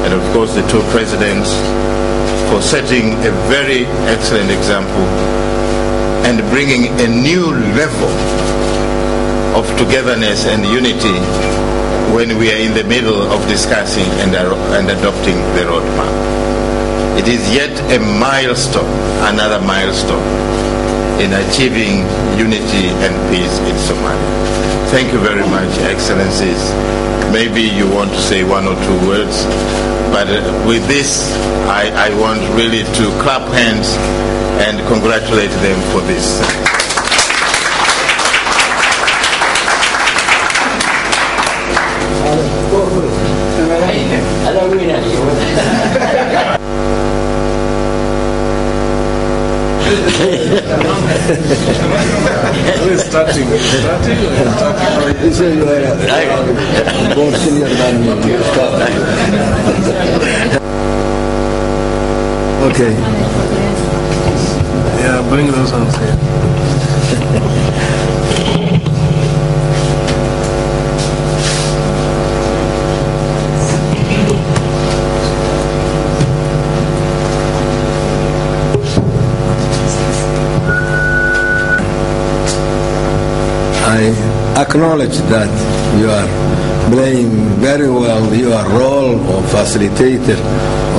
and of course the two presidents, for setting a very excellent example and bringing a new level of togetherness and unity when we are in the middle of discussing and adopting the roadmap. It is yet a milestone, another milestone in achieving unity and peace in Somalia. Thank you very much, Excellencies. Maybe you want to say one or two words, but with this, I want really to clap hands and congratulate them for this. Okay. Yeah, bring those hands here. I acknowledge that you are playing very well your role of facilitator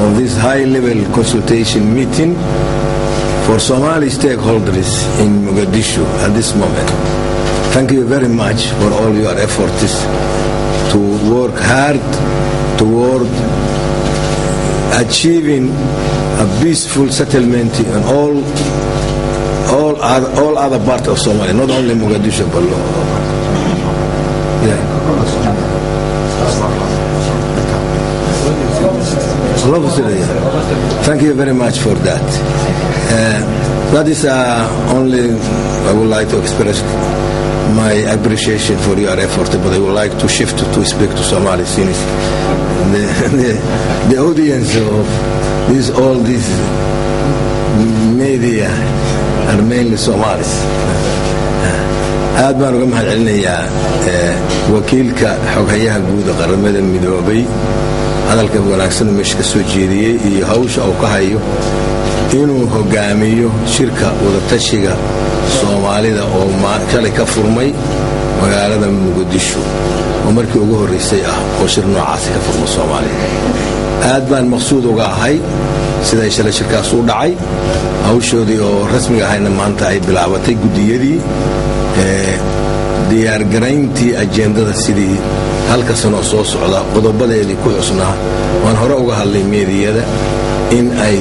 of this high-level consultation meeting for Somali stakeholders in Mogadishu at this moment. Thank you very much for all your efforts to work hard toward achieving a peaceful settlement in all other parts of Somalia, not only Mogadishu, but Thank you very much for that. That is only I would like to express my appreciation for your effort, but I would like to shift to speak to Somali since the audience of all these media are mainly Somalis. aad baan uga mahad celinayaa wakiilka xoghayaha guud ee qaramada midoobay hadalka wanaagsan meesha ka soo jeediyay iyo hawsha uu ka hayo inuu hogaamiyo shirka wadatashiga Soomaalida oo kale ka furmay magaalada Muqdisho oo markii ugu horeysay oo shir noocaas ka furmo Soomaaliya. aad baan maqsuud uga ahay sida ay shirkaas u dhacay hawshoodii oo rasmiga ahayna maanta ay bilaabatay gudiyadii diyaar garayntii ajendada sidii halka sano soo socda qodobadeedii ku cusnaa waan hore uga hadlay meediyada in ay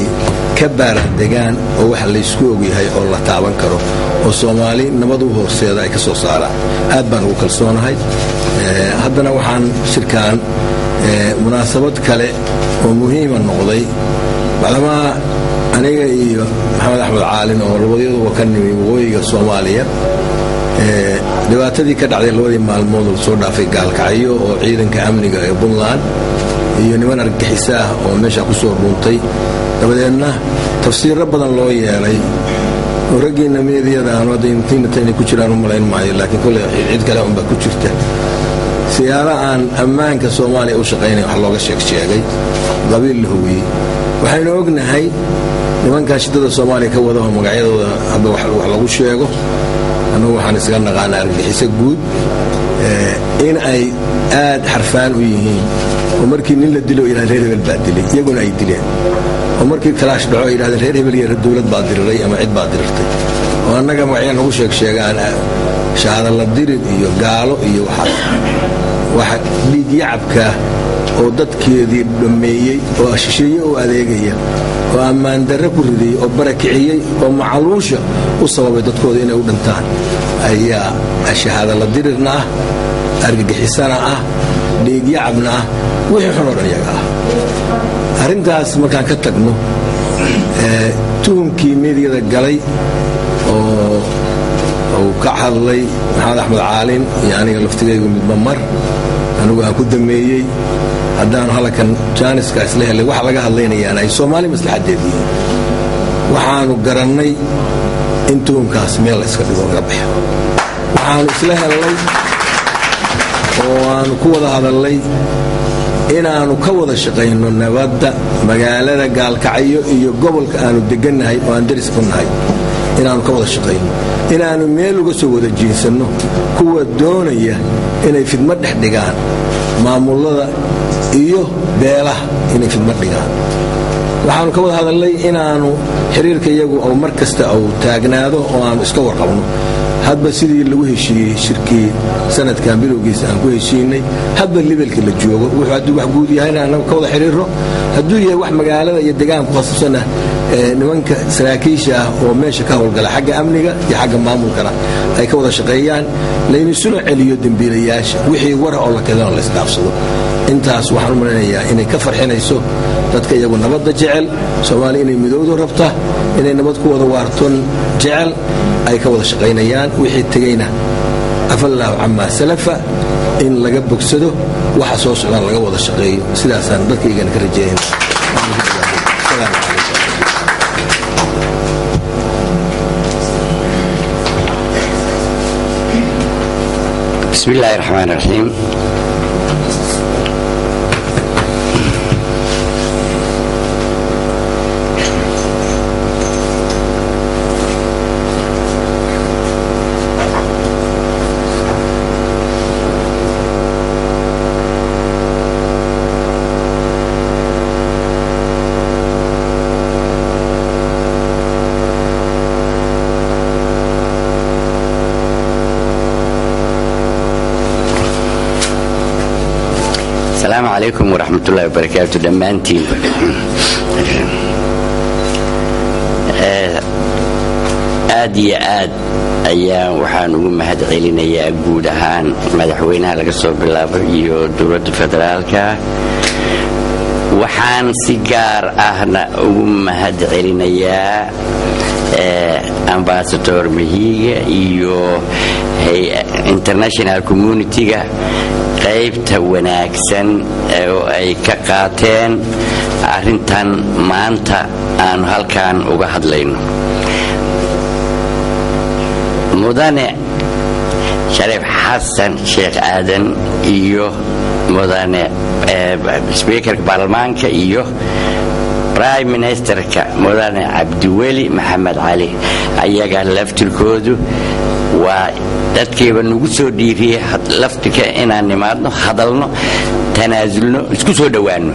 ka baaradegaan oo wax la isku ogyahay oo la taaban karo oo Soomaali nabad u horseeda ay ka soo saaraan. aad baan ugu kalsoonahay. haddana waxaan shirkaan munaasabad kale oo muhiim ah noqday bacdama aniga iyo Maxamed Axmed Caalin oo labadooduba ka nimid waqooyiga Soomaaliya dhibaatadii ka dhacday labadii maalmood oo soo dhaafay gaalkacyo oo ciidanka amniga ee Puntland iyo niman argagixis ah oo meesha ku soo dhuuntay dabadeedna tafsiiro badan loo yeelay raggiina meediyada aan wada intiina ku jiraan umalayn maayo laakiin kulli cid kale unba ku jirta siyaara aan ammaanka Soomaaliya u shaqeynay wax looga sheegay qabiil la hubiyay waxaynu ognahay nimanka shidada Soomaaliya ka wada magacyadooda hadda wax lagu sheego anuu waxaan isaga naqaan argagixis guud in ay aad xarfaan u yihiin oo markii nin la dilo ilaa reer hebel baa dilay iyaguna ay dileen oo markii kalaash dhaco ilaa reer hebel iyo dawlad baa diriray ama cid baa dirirtay oo annaga waxay nagu sheegaan shahaada la dirir iyo gaalo iyo waxa dhiig yacabka oo dadkeedii dhameeyay oo shisheeye u adeegaya oo ammaan darro ku riday oo barakiciyay oo macaluusha u sababay dadkooda inay u dhintaan ayaa shahaada la dirirna ah argagixisana ah dhiig yacabna ah wixii xun oo dhan iyaga ah. arrintaas markaan ka tagno tuhumkii meediyada galay oo ka hadlay maxamed axmed caalin iyo aniga laftigaygu midba mar anigu aan ku dameeyey haddaanu halkan jaaniska isla helay waxa laga hadlaynayaan ay Soomaali maslaxadeed yihiin waxaanu garannay in tuunkaas meel la iska dhigo laga baxo waxaanu isla helay oo aanu ku wada hadalnay inaanu ka wada shaqayno nabadda magaalada Gaalkacyo iyo gobolka aanu degannahay oo aan daris ku nahay inaanu ka wada shaqayno inaanu meel uga soo wada jeesano kuwa doonaya inay fidmad dhex dhigaan maamulada iyo beelaha inay fidmad dhigaan waxaanu ka wada hadalnay inaanu xiriirka iyagu oo mar kasta uu taagnaado oo aanu iska warqabno hadba sidii lagu heshiiyey shirkii sanadkan bilowgiisa aan ku heshiinay hadba levelka la joogo wuxuu hadduu wax guud yahay inaan ka wada xiriirno hadduu yahay wax magaalada iyo deegaanka khasabsana nimanka saraakiisha ah oo meesha ka howlgala xagga amniga iyo xagga maamulkana ay ka wada shaqeeyaan layna soo celiyo dambiilayaasha wixii war oo la kala la isdhaafsado intaas waxaan u maleynayaa inay ka farxinayso dadka iyagu nabadda jecel Soomaali inay midowdo rabta inay nabad ku wada waartoon jecel ay ka wada shaqeynayaan wixii tagayna afallahu amma salafa in laga bogsado waxa soo socdaan laga wada shaqeeyo sidaasaan dadkaygana ka rajeeyay بسم الله الرحمن الرحيم السلام عليكم ورحمة الله وبركاته دمانتين aad iyo aad ayaan waxaan ugu mahad celinayaa guud ahaan madaxweynaha laga soo bilaabo iyo dowladda federaalka waxaan si gaar ahna ugu mahad celinayaa ambassador Mihiga iyo international community-ga qaybta wanaagsan oo ay ka qaateen arrintan maanta aan halkaan uga hadlayno mudane Sharif Xasan Sheekh Aadan iyo mudane speakerka baarlamaanka iyo prime ministerka mudane Cabdiweli Maxamed Cali ayaga laftirkoodu waa dadkeeba nagu soo dhiiriyay laftika inaan nimaadno hadalno tanaasulno isku soo dhawaano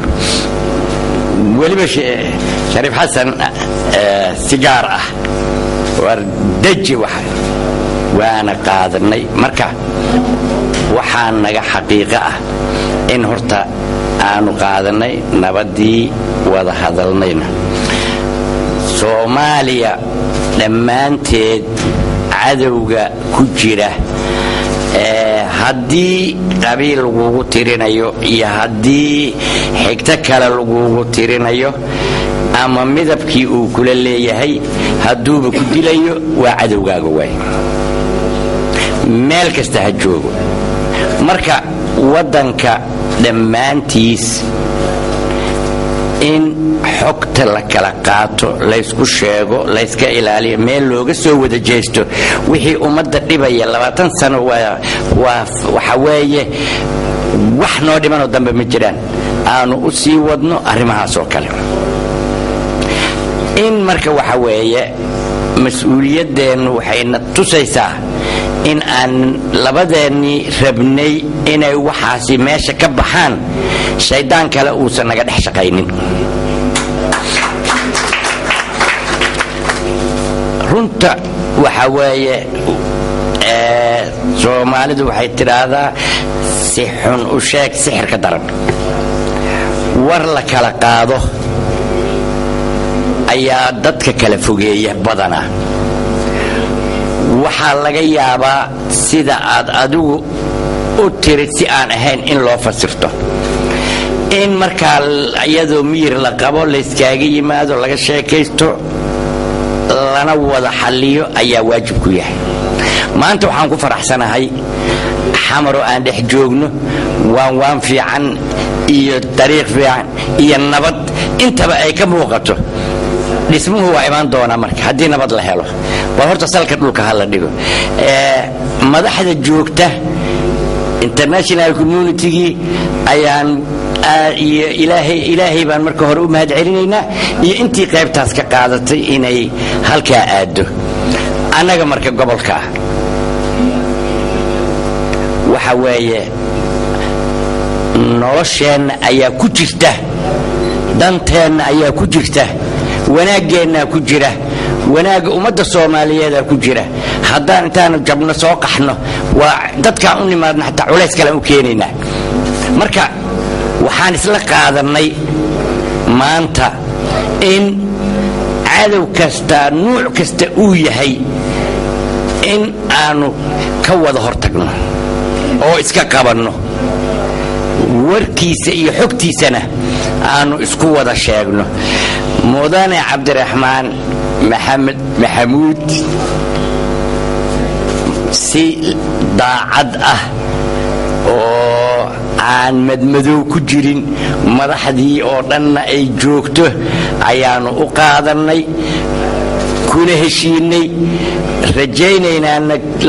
waliba Sharif Xasan sigaar ah war daji waana qaadanay marka waxaan naga xaqiiqo ah in horta aanu qaadanay nabadii wada hadalnayna Soomaaliya dhammaanteed cadawga ku jira haddii qabiil lagugu tirinayo iyo haddii xigto kale lagugu tirinayo ama midabkii uu kula leeyahay hadduuba ku dilayo waa cadawgaaga waay meel kasta ha joogo marka waddanka dhammaantiis in xogta la kala qaato la isku sheego la iska ilaaliyo meel looga soo wada jeesto wixii ummadda dhibaya 20 sano waxa weeye wax noo dhimanoo dambe ma jiraan aanu u sii wadno arrimahaas oo kale in marka waxa weeye mas'uuliyadeennu waxayna tusaysaa in aan labadeennii rabnay inay waxaasi meesha ka baxaan shaydaan kale uusan naga dhex shaqaynin runta waxa weeye Soomaalidu waxay tiraahdaa si xun u sheeg sixirka daran war la kala qaado ayaa dadka kala fogeeya badana waxaa laga yaabaa sida aad adigu u tirid si aan ahayn in loo fasirto in markaa iyadoo miyir la qabo la iskaaga yimaado laga sheekaysto lana wada xalliyo ayaa waajib ku yahay. maanta waxaan ku faraxsanahay xamaro aan dhex joogno waan fiican iyo dariiq fiican iyo nabad intaba ay ka muuqato. dhismuhu waa imaan doona marka haddii nabad la helo. waa horta salka dhulka hala dhigo. madaxda joogta international community ayaan iyo ilaahay baan marka hore u mahad celinaynaa iyo intii qaybtaas ka qaadatay inay halkaa aado. annaga marka gobolka waxa weeye nolosheenna ayaa ku jirta, danteenna ayaa ku jirta, wanaaggeenna ku jira, wanaagga ummadda Soomaaliyeed ku jira. haddaan intaan jabno soo qaxno waa dadkaan u nimaadna xataa culays kale u keenaynaa. marka waxaan isla qaadanay maanta in cadow kasta nuuc kasta uu yahay in aanu ka wada hortagno oo iska qabanno, warkiisa iyo xogtiisana aanu isku wada sheegno. mudane cabdiraxmaan maxamuud si daacad ah oo aan madmadow ku jirin, madaxdii oo dhanna ay joogto ayaanu u qaadanay kuna heshiinay. rajaynaynaa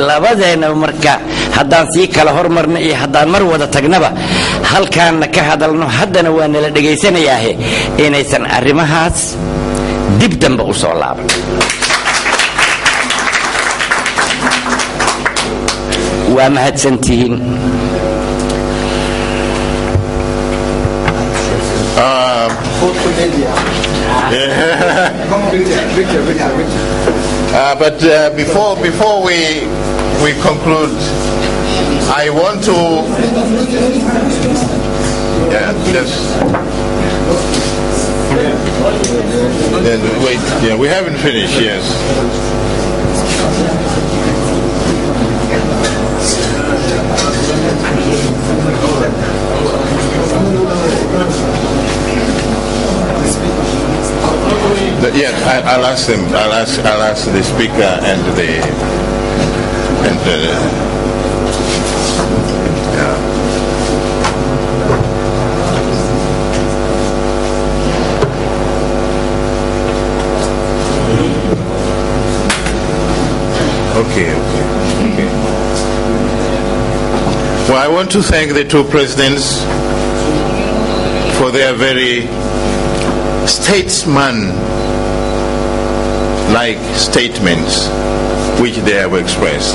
labadeena marka haddaan sii kala hormarno iyo haddaan mar wada tagnaba halkaanna ka hadalno. haddana waa nala dhegaysanayaahe inaysan arrimahaas dib dambe u soo laaban. waa mahadsantihiin. But before we conclude, I want to wait. Yeah, we haven't finished. Yes. Yes, I'll ask them. I'll ask the speaker and the yeah. Okay. Well, I want to thank the two presidents for their very statesman-like statements which they have expressed.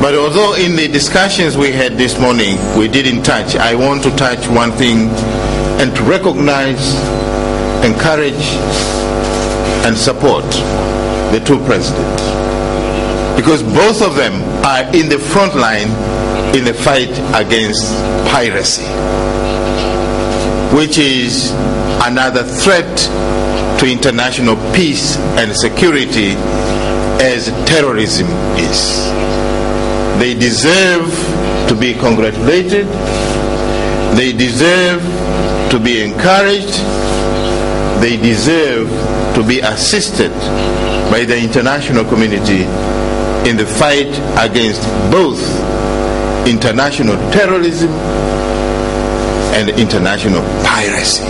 But although in the discussions we had this morning we didn't touch, I want to touch one thing and to recognize, encourage and support the two presidents, because both of them are in the front line in the fight against piracy, which is another threat to international peace and security as terrorism is. They deserve to be congratulated. They deserve to be encouraged. They deserve to be assisted by the international community in the fight against both international terrorism and international piracy,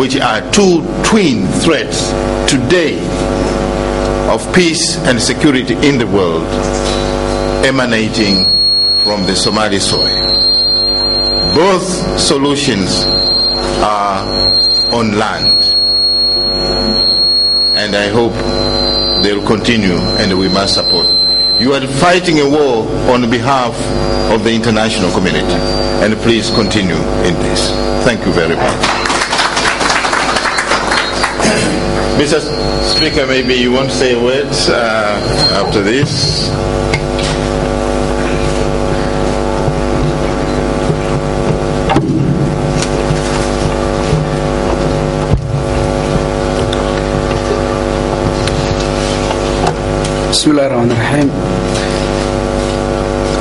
which are two twin threats today of peace and security in the world, emanating from the Somali soil. Both solutions are on land, and I hope they'll continue, and we must support. You are fighting a war on behalf of the international community, and please continue in this. Thank you very much. Mr. Speaker, maybe you want to say a word after this? بسم الله الرحمن الرحيم.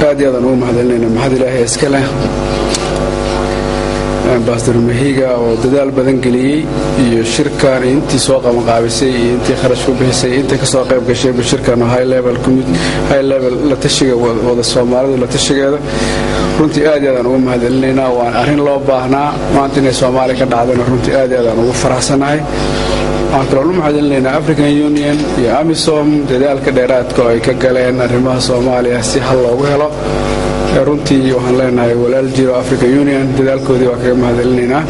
aad iyo aad ugu mahadcelinayna mahad Ilaahay iska leh Ambassador Mahiga oo dadaal badan geliyay iyo shirkan intii soo qabanqaabisay iyo intii kharash ku bixisay intii ka soo qayb gashay shirkan high level la tashiga wada Soomaalidu la tashigeeda runtii aad iyo aad ugu mahadcelinaynaa waan arrin loo baahnaa maanta inay Soomaaliya ka dhacdana runtii aad iyo aad ugu faraxsanahay waxaan kaloo mahadcelinaynaa African Union iyo AMISOM dadaalka dheeraadka ay ka galeen arrimaha Soomaaliya si hal loogu helo runtii waxaan leenahay walaal jiro African Union dadaalkoodii waa kaga mahadcelinaynaa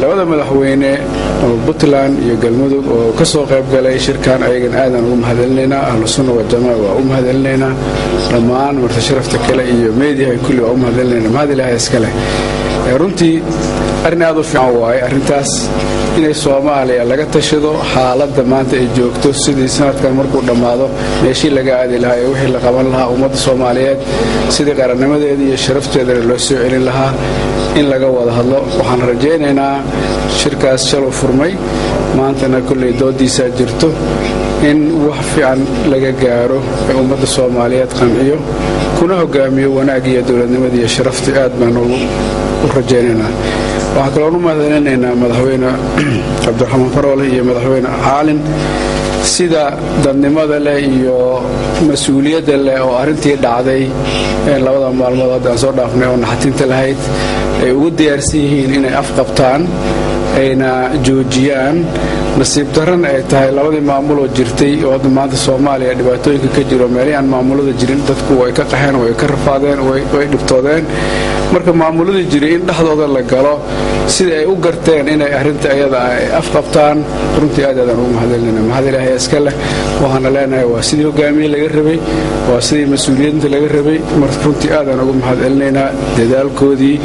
labada madaxweyne oo Puntland iyo Galmudug oo ka soo qayb galay shirkan ayagana aadan ugu mahadcelinaynaa ahlu sunna wal jamaa waa u mahadcelinaynaa dhammaan marti sharafta kale iyo media ay kulli waa u mahadcelinaynaa mahadilaahay iskale runtii arrin aad u fiican waay arrintaas inay Soomaaliya laga tashado xaaladda maanta ay joogto sidii sanadkan markuu dhamaado meeshii laga aadi lahaa ee wixii la qaban lahaa ummadda Soomaaliyeed sidii qarannimadeeda iyo sharafteeda loo soo celin lahaa in laga wada hadlo waxaan rajaynaynaa shirkaas shalo furmay maantana kulli doodiisa jirto in wax fiican laga gaaro ee ummadda Soomaaliyeed qanciyo kuna hogaamiyo wanaag iyo dawladnimada iyo sharafta aad baan u rajaynaynaa waxaan kaloo mahadcelinaynaa madaxweyne Cabdiraxmaan Faroole iyo madaxweyne Caalin sida dadnimada leh iyo mas'uuliyadda leh oo arrintii dhacday labada maalmood aan soo dhaafnay oo naxatinta lahayd ay ugu diyaarsan yihiin inay afqabtaan ayna joojiyaan nasiib daran ay tahay labadii maamul oo jirtay oo maanta Soomaaliya dhibaatooyinka ka jiro meelaha aan maamulada jirin dadku way ka qaxeen way ka rafaadeen way dhibtoodeen marka maamulada jiray in dhaxdooda la galo sida ay u garteen inay arrinta ayada ay afqabtaan runtii aad ugu mahadcelinaynaa mahadilaahay iska leh waxaan leenahay waa sidii hogaamiye laga rabay waa sidii mas'uuliyadda laga rabay marka runtii aad ugu mahadcelinaynaa dadaalkoodii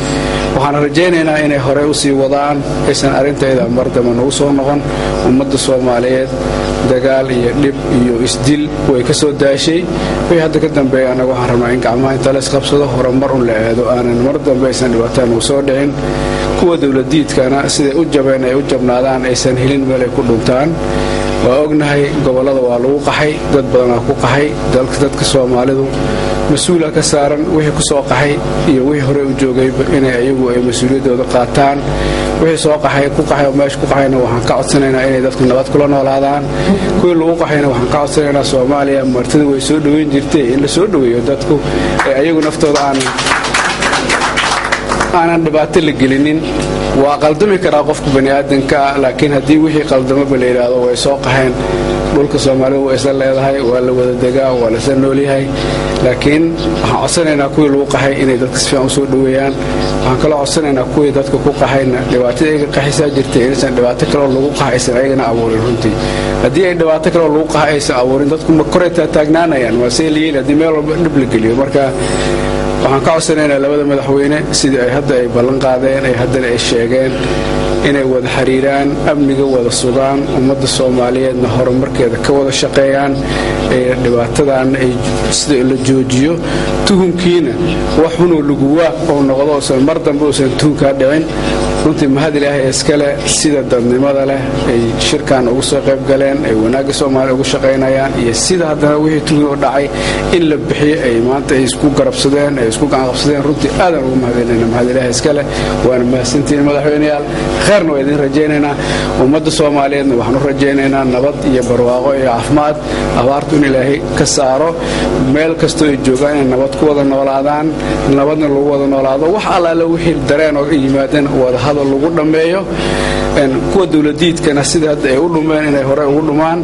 waxaan rajaynaynaa inay hore u sii wadaan aysan arrinteeda mardama nagu soo noqon ummadda Soomaaliyeed dagaal iyo dhib iyo isdil way ka soo daashay way hadda ka dambeeyay anagu waxaan rabnaa in gacmaha inta la isqabsado horumar u leedo aanan mar dambe aysan dhibaataan u soo dhicin kuwa dawladiidkana sida u jabeen ay u jabnaadaan aysan helin meel ay ku dhuntaan waa ognahay gobolada waa lagu qaxay dad badan ku qaxay dadka Soomaalidu mas'uul ka saaran wixii ku soo qaxay iyo wixii hore u joogay inay ayagu ay mas'uuliyadooda qaataan wixii soo qaxay ku qaxay oo meesha ku qaxayna waxaan ka codsanaynaa inay dadku nabad kula noolaadaan kuwii lagu qaxayna waxaan ka codsanaynaa Soomaaliya martida way soo dhaweyn jirtay in la soo dhaweeyo dadku ayagu naftooda aanan dhibaato la gelinin waa qaldami karaa qofka bani aadanka laakiin haddii wixii qaldamo ba la yiraahdo way soo qaxeen dhulka Soomaaliya waa isla leedahay waa la wada degaa waa la soo noolyahay laakiin waxaan codsanaynaa kuwii lagu qaxay inay dadka si fiican u soo dhaweeyaan waxaan kaloo codsanaynaa kuwii dadka ku qaxayna dhibaatada ay qaxaysaa jirtay inaysan dhibaato kale oo lagu qaxaysan ayagana abuurin runtii haddii ay dhibaato kale oo lagu qaxaysan abuurin dadku ma korayta taagnaanayaan waa see liil haddii meel walba dhib la geliyo marka waxaan ka codsanaynaa labada madaxweyne sidii ay hadda ay ballan qaadeen ay haddana ay sheegeen inay wada xiriiraan amniga wada sugaan ummadda Soomaaliyeedna horumarkeeda ka wada shaqeeyaan ee dhibaatadan ay sida la joojiyo tuhunkiina wax xun oo lagu waa oo noqdo oo mar dambe oo san tuhun ka dhicin runtii mahadilaahay iskale sida dadnimada leh ay shirkan ugu soo qayb galeen ay wanaaga Soomaaliya ugu shaqeynayaan iyo sida haddana wixii tuhun oo dhacay in la bixiyo ay maanta ay isku garabsadeen ay isku gacan qabsadeen runtii aad ugu mahadcelinaynaa mahadilaahay iskale waan mahadsantiin madaxweynayaal khayrna waa idin rajaynaynaa ummadda Soomaaliyeedna waxaan u rajaynaynaa nabad iyo barwaaqo iyo caafimaad abaartu in Ilaahay ka saaro meel kasta ay joogaan in nabad ku wada noolaadaan nabadna lagu wada noolaado wax allaale wixii dareen oo yimaadeen wada hadal lagu dhameeyo kuwa dawladiidkana sida hadda ay u dhumeen inay hore ugu dhumaan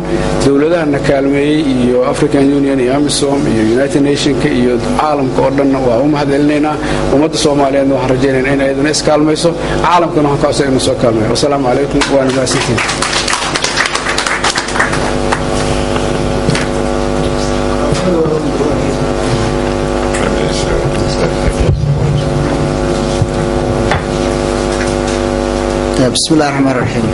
dawladahana kaalmeeyay iyo African Union iyo AMISOM iyo United Nations iyo caalamka oo dhan waa u mahadcelinaynaa ummadda Soomaaliyeed waxaan rajaynaynaa in aydan iskaalmayso caalamkana waxaan ka codsanayna soo kaalmeeyo wassalaamu calaykum wa rahmatullahi بسم الله الرحمن الرحيم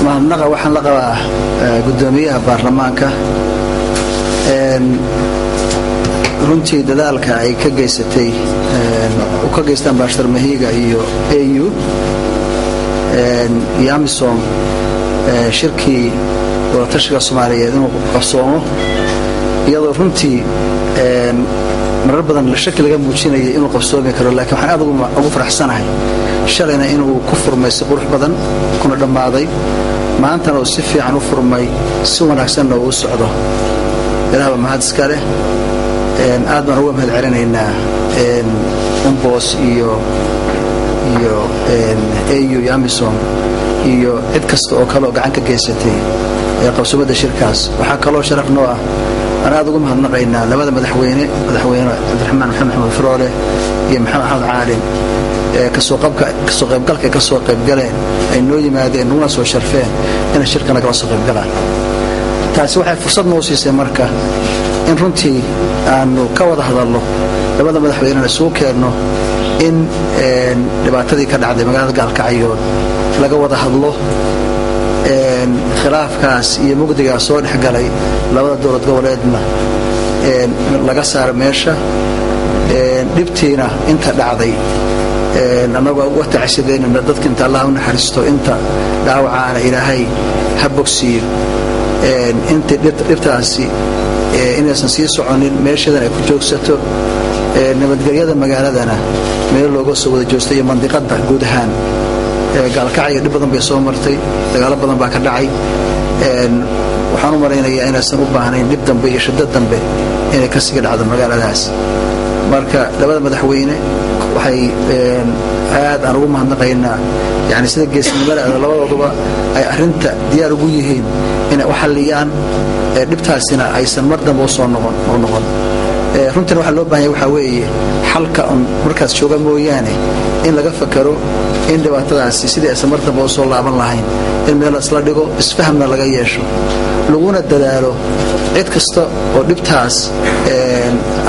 mahadnaqa waxaan la qabaa gudoomiyaha baarlamaanka runtii dadaalka ay ka geysatay u ka geystaan Ambassador Mahiga iyo AU iyo AMISOM shirkii wada tashiga Soomaaliyeed inuu qabsoomo iyadoo runtii marar badan la shaki laga muujinayay inuu qabsoomi karo laakiin waxaan aad ugu faraxsanahay shalayna inuu ku furmay si qurux badan kuna dhammaaday maantana uu si fiican u furmay si wanaagsanna uu socdo ilaahba mahad iska leh aad baan uga mahad celinaynaa umboos iyo AU iyo AMISOM iyo cid kasta oo kale oo gacan ka geysatay qabsoomada shirkaas waxaa kaloo sharaf noo ah aan aad ugu mahadnaqaynaa labada madaxweyne Cabdiraxmaan Maxamed Faroole iyo Maxamed Axmed Caalin kasoo qaybgalka ka soo qaybgaleen ay noo yimaadeen una soo sharfeen in shirkana ka soo qaybgalaan taasi waxay fursad noo siisay marka in runtii aanu ka wada hadalno labada madaxweyne soo keenno in dhibaatadii ka dhacday magaalada Gaalkacyood laga wada hadlo khilaafkaas iyo mugdigaas soo dhexgalay labada dowlad goboleedna laga saaro meesha dhibtiina inta dhacday anagoo uga tacsideynayna dadka inta Allah u naxariisto inta dhaawacaana ilaahay ha bogsiyo inta dhibtaasi inaysan sii soconin meeshadan ay ku joogsato nabadgelyada magaaladana meel looga soo wada joosto iyo mandiqada guud ahaan Gaalkacyo dhib badan bay soo martay dagaalo badan baa ka dhacay waxaan u maraynayaa inaysan u baahnayn dhib dambe iyo shidad dambe inay ka sii dhacdo magaaladaas marka labada madaxweyne waxay aad aan ugu mahadnaqaynaa yani sida geesnimada labadooduba ay arinta diyaar ugu yihiin inay u xalliyaan dhibtaasina aysan mar dambe u soo noqon runtii waxa loo baahan yahay waxa weeye xalka markaas jooga mooyaane in laga fakaro in dhibaatadaasi sidii aysan mar dambe u soo laaban lahayn in meel isla dhigo isfahamna laga yeesho laguna dadaalo cid kasta oo dhibtaas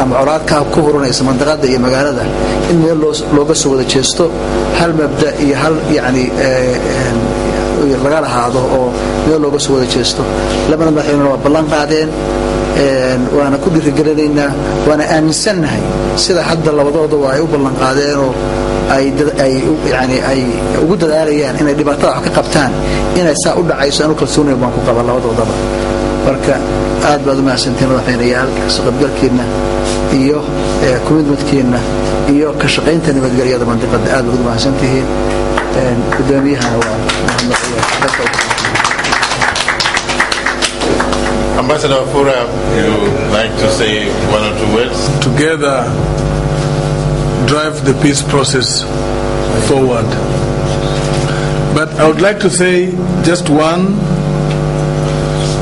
ama colaadka ku horanaysa mandiqada iyo magaalada in meel looga soo wada jeesto hal mabda iyo hal yani laga lahaado oo meel looga soo wada jeesto labada madaxweyne waa ballan qaadeen waana ku dhiirigelinaynaa waana aaminsannahay sida hadda labadooda ay u ballan qaadeen oo ay ugu dadaalayaan inay dhibaatada wax ka qabtaan inay saa u dhacayso anu kalsoonay baan ku qaba labadoodaba marka aad baad u mahadsantiin madaxweynayaal kasoo qaybgalkiina iyo commitmentkiina iyo ka shaqaynta nabadgelyada mandiqada aad baad u mahadsantihiin gudoomiyahana waa Ambassador Fura, you like to say one or two words? Together, drive the peace process forward. But I would like to say just one,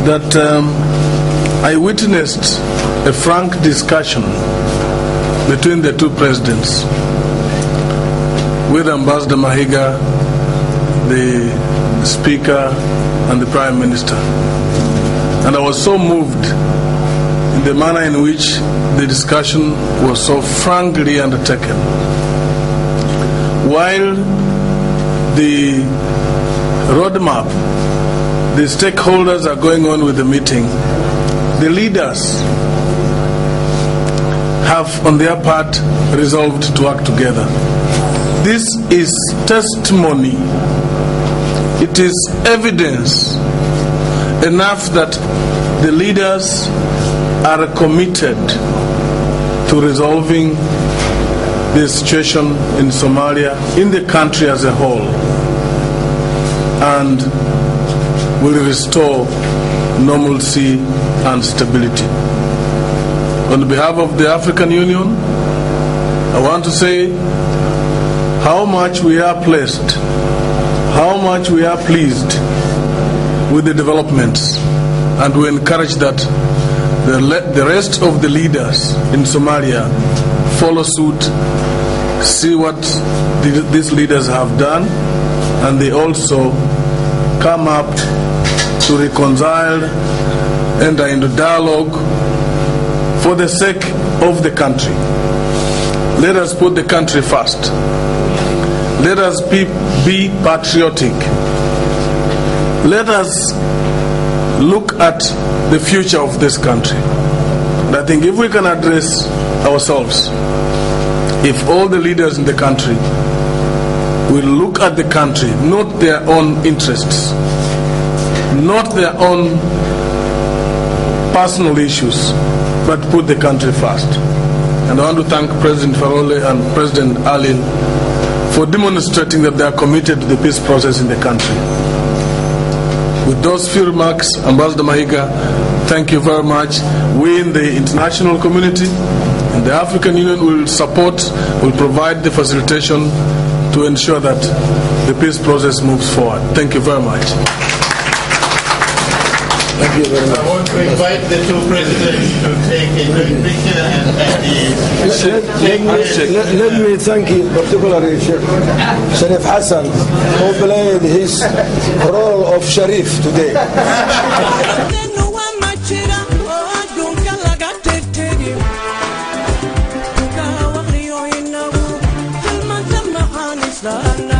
that I witnessed a frank discussion between the two presidents with Ambassador Mahiga, the Speaker, and the Prime Minister. And I was so moved in the manner in which the discussion was so frankly undertaken. While the roadmap, the stakeholders are going on with the meeting, the leaders have on their part resolved to work together. This is testimony. It is evidence enough that the leaders are committed to resolving the situation in Somalia, in the country as a whole, and will restore normalcy and stability. On behalf of the African Union, I want to say how much we are blessed, how much we are pleased with the developments, and we encourage that the rest of the leaders in Somalia follow suit, see what these leaders have done, and they also come up to reconcile, enter into dialogue for the sake of the country. Let us put the country first. Let us be patriotic. Let us look at the future of this country. And I think if we can address ourselves, if all the leaders in the country will look at the country, not their own interests, not their own personal issues, but put the country first, And I want to thank President Farole and President Alin for demonstrating that they are committed to the peace process in the country. With those few remarks, Ambassador Mahiga, thank you very much. We in the international community and the African Union will provide the facilitation to ensure that the peace process moves forward. Thank you very much. Thank you very much. I want to invite the two presidents to take a joint picture and let me thank you particularly Sharif Hassan who played his role of Sharif today. Islam